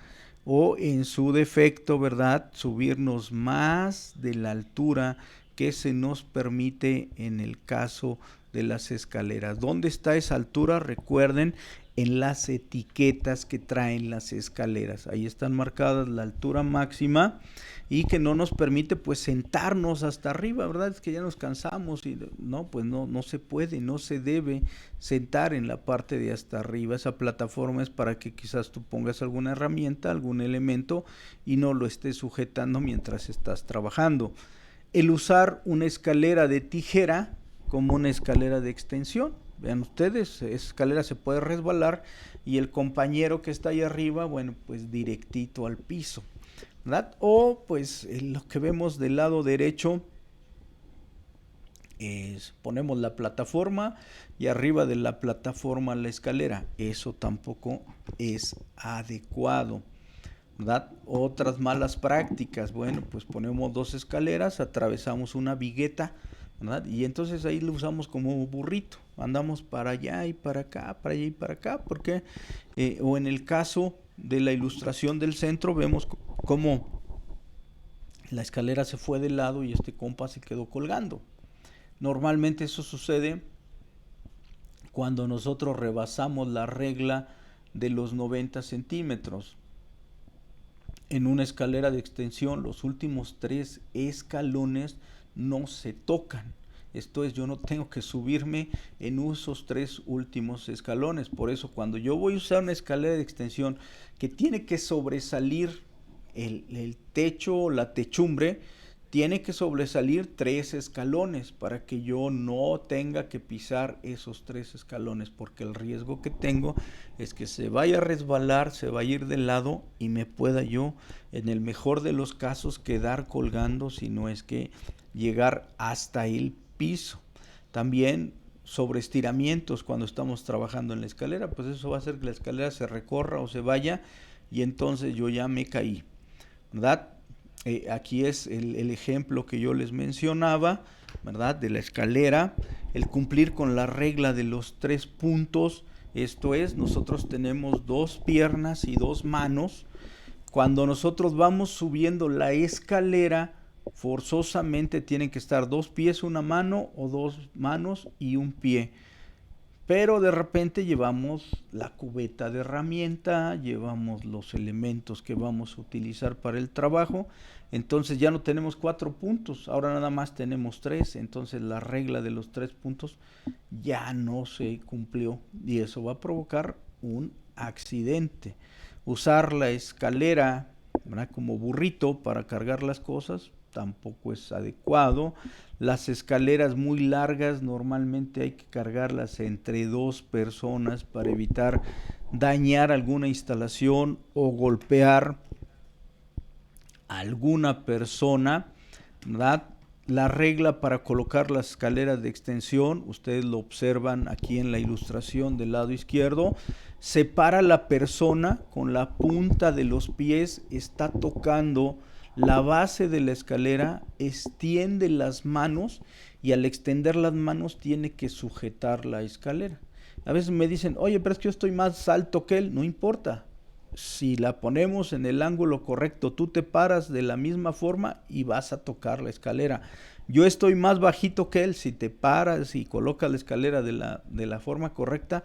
O en su defecto, ¿verdad? Subirnos más de la altura que se nos permite en el caso de las escaleras. ¿Dónde está esa altura? Recuerden, en las etiquetas que traen las escaleras. Ahí están marcadas la altura máxima y que no nos permite pues sentarnos hasta arriba, ¿verdad? Es que ya nos cansamos y no, pues no se puede, no se debe sentar en la parte de hasta arriba. Esa plataforma es para que quizás tú pongas alguna herramienta, algún elemento y no lo estés sujetando mientras estás trabajando. El usar una escalera de tijera como una escalera de extensión. Vean ustedes, esa escalera se puede resbalar y el compañero que está ahí arriba, bueno, pues directito al piso, ¿verdad? O pues lo que vemos del lado derecho es ponemos la plataforma y arriba de la plataforma la escalera. Eso tampoco es adecuado, ¿verdad? Otras malas prácticas, bueno, pues ponemos dos escaleras, atravesamos una vigueta, ¿verdad? Y entonces ahí lo usamos como burrito, andamos para allá y para acá, para allá y para acá, porque o en el caso de la ilustración del centro vemos cómo la escalera se fue de lado y este compa se quedó colgando. Normalmente eso sucede cuando nosotros rebasamos la regla de los 90 centímetros. En una escalera de extensión, los últimos 3 escalones no se tocan. Esto es, yo no tengo que subirme en esos 3 últimos escalones. Por eso, cuando yo voy a usar una escalera de extensión que tiene que sobresalir el techo o la techumbre, tiene que sobresalir 3 escalones para que yo no tenga que pisar esos 3 escalones, porque el riesgo que tengo es que se vaya a resbalar, se va a ir de lado y me pueda yo, en el mejor de los casos, quedar colgando, si no es que llegar hasta el piso. También sobre estiramientos cuando estamos trabajando en la escalera, pues eso va a hacer que la escalera se recorra o se vaya y entonces yo ya me caí, ¿verdad? Aquí es el ejemplo que yo les mencionaba, ¿verdad? De la escalera, el cumplir con la regla de los 3 puntos, esto es, nosotros tenemos 2 piernas y 2 manos. Cuando nosotros vamos subiendo la escalera, forzosamente tienen que estar 2 pies, una mano o 2 manos y un pie. Pero de repente llevamos la cubeta de herramienta, llevamos los elementos que vamos a utilizar para el trabajo, entonces ya no tenemos 4 puntos, ahora nada más tenemos 3, entonces la regla de los 3 puntos ya no se cumplió y eso va a provocar un accidente. Usar la escalera, ¿verdad?, como burrito para cargar las cosas tampoco es adecuado. Las escaleras muy largas normalmente hay que cargarlas entre 2 personas para evitar dañar alguna instalación o golpear a alguna persona, ¿verdad? La regla para colocar las escaleras de extensión, ustedes lo observan aquí en la ilustración del lado izquierdo, separa la persona con la punta de los pies, está tocando la base de la escalera, extiende las manos y al extender las manos tiene que sujetar la escalera. A veces me dicen, oye, pero es que yo estoy más alto que él, no importa, si la ponemos en el ángulo correcto, tú te paras de la misma forma y vas a tocar la escalera. Yo estoy más bajito que él, si te paras y colocas la escalera de la forma correcta,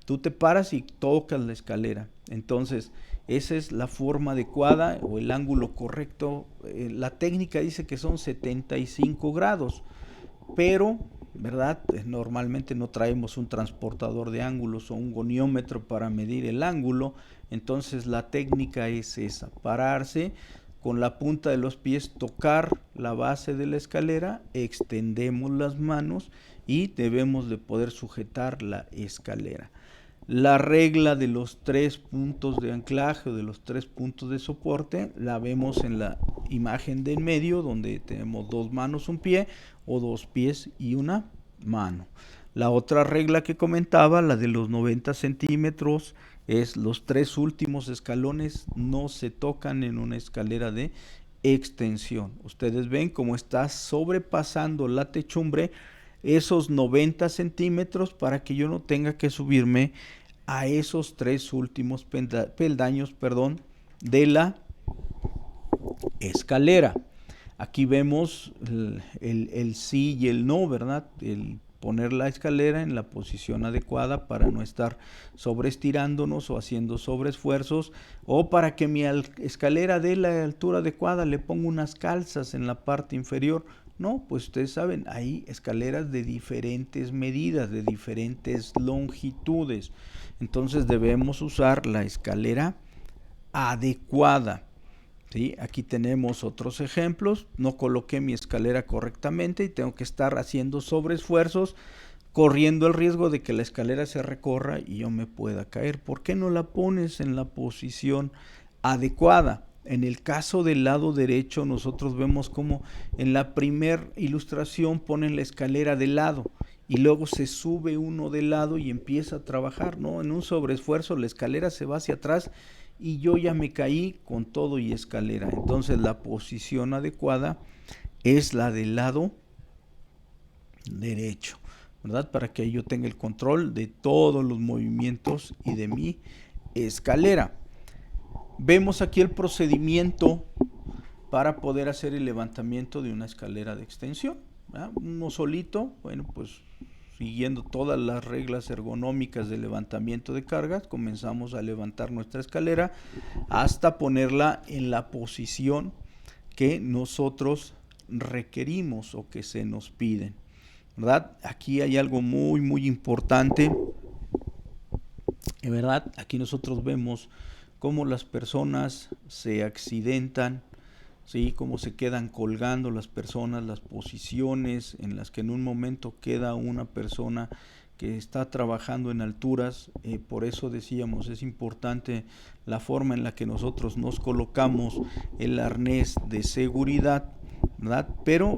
tú te paras y tocas la escalera. Entonces, esa es la forma adecuada o el ángulo correcto. La técnica dice que son 75 grados, pero, ¿verdad? Normalmente no traemos un transportador de ángulos o un goniómetro para medir el ángulo. Entonces la técnica es esa, pararse con la punta de los pies, tocar la base de la escalera, extendemos las manos y debemos de poder sujetar la escalera. La regla de los 3 puntos de anclaje o de los 3 puntos de soporte la vemos en la imagen de en medio, donde tenemos 2 manos, un pie, o 2 pies y una mano. La otra regla que comentaba, la de los 90 centímetros, es los 3 últimos escalones no se tocan en una escalera de extensión. Ustedes ven cómo está sobrepasando la techumbre esos 90 centímetros para que yo no tenga que subirme a esos 3 últimos peldaños, de la escalera. Aquí vemos el sí y el no, ¿verdad? El poner la escalera en la posición adecuada para no estar sobreestirándonos o haciendo sobreesfuerzos, o para que mi escalera dé la altura adecuada le pongo unas calzas en la parte inferior. No, pues ustedes saben, hay escaleras de diferentes medidas, de diferentes longitudes. Entonces debemos usar la escalera adecuada. ¿Sí? Aquí tenemos otros ejemplos. No coloqué mi escalera correctamente y tengo que estar haciendo sobreesfuerzos, corriendo el riesgo de que la escalera se recorra y yo me pueda caer. ¿Por qué no la pones en la posición adecuada? En el caso del lado derecho, nosotros vemos como en la primera ilustración ponen la escalera de lado y luego se sube uno de lado y empieza a trabajar, ¿no? En un sobreesfuerzo la escalera se va hacia atrás y yo ya me caí con todo y escalera. Entonces la posición adecuada es la del lado derecho, ¿verdad? Para que yo tenga el control de todos los movimientos y de mi escalera. Vemos aquí el procedimiento para poder hacer el levantamiento de una escalera de extensión, ¿verdad? Uno solito, bueno, pues siguiendo todas las reglas ergonómicas de levantamiento de cargas, comenzamos a levantar nuestra escalera hasta ponerla en la posición que nosotros requerimos o que se nos piden, ¿verdad? Aquí hay algo muy, muy importante, ¿verdad? Aquí nosotros vemos cómo las personas se accidentan, ¿sí? Cómo se quedan colgando las personas, las posiciones en las que en un momento queda una persona que está trabajando en alturas. Por eso decíamos, es importante la forma en la que nosotros nos colocamos el arnés de seguridad, ¿verdad? Pero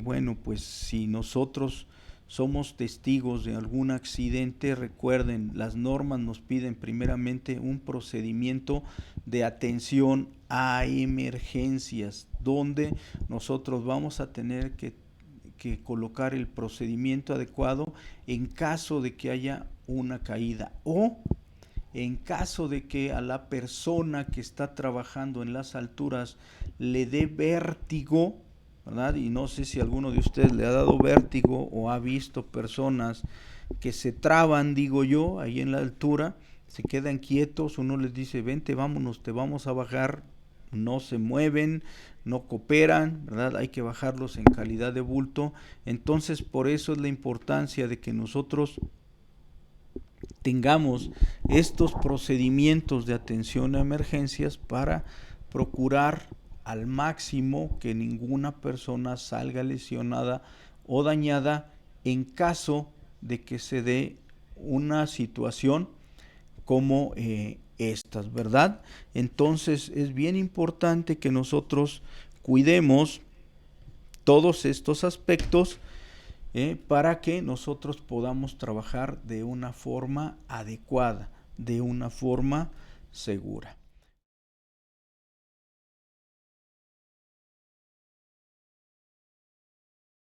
bueno, pues si nosotros somos testigos de algún accidente, recuerden, las normas nos piden primeramente un procedimiento de atención a emergencias, donde nosotros vamos a tener que colocar el procedimiento adecuado en caso de que haya una caída o en caso de que a la persona que está trabajando en las alturas le dé vértigo, ¿verdad? Y no sé si alguno de ustedes le ha dado vértigo o ha visto personas que se traban, digo yo, ahí en la altura, se quedan quietos, uno les dice, vente, vámonos, te vamos a bajar, no se mueven, no cooperan, ¿verdad? Hay que bajarlos en calidad de bulto. Entonces, por eso es la importancia de que nosotros tengamos estos procedimientos de atención a emergencias para procurar al máximo que ninguna persona salga lesionada o dañada en caso de que se dé una situación como estas, ¿verdad? Entonces es bien importante que nosotros cuidemos todos estos aspectos para que nosotros podamos trabajar de una forma adecuada, de una forma segura.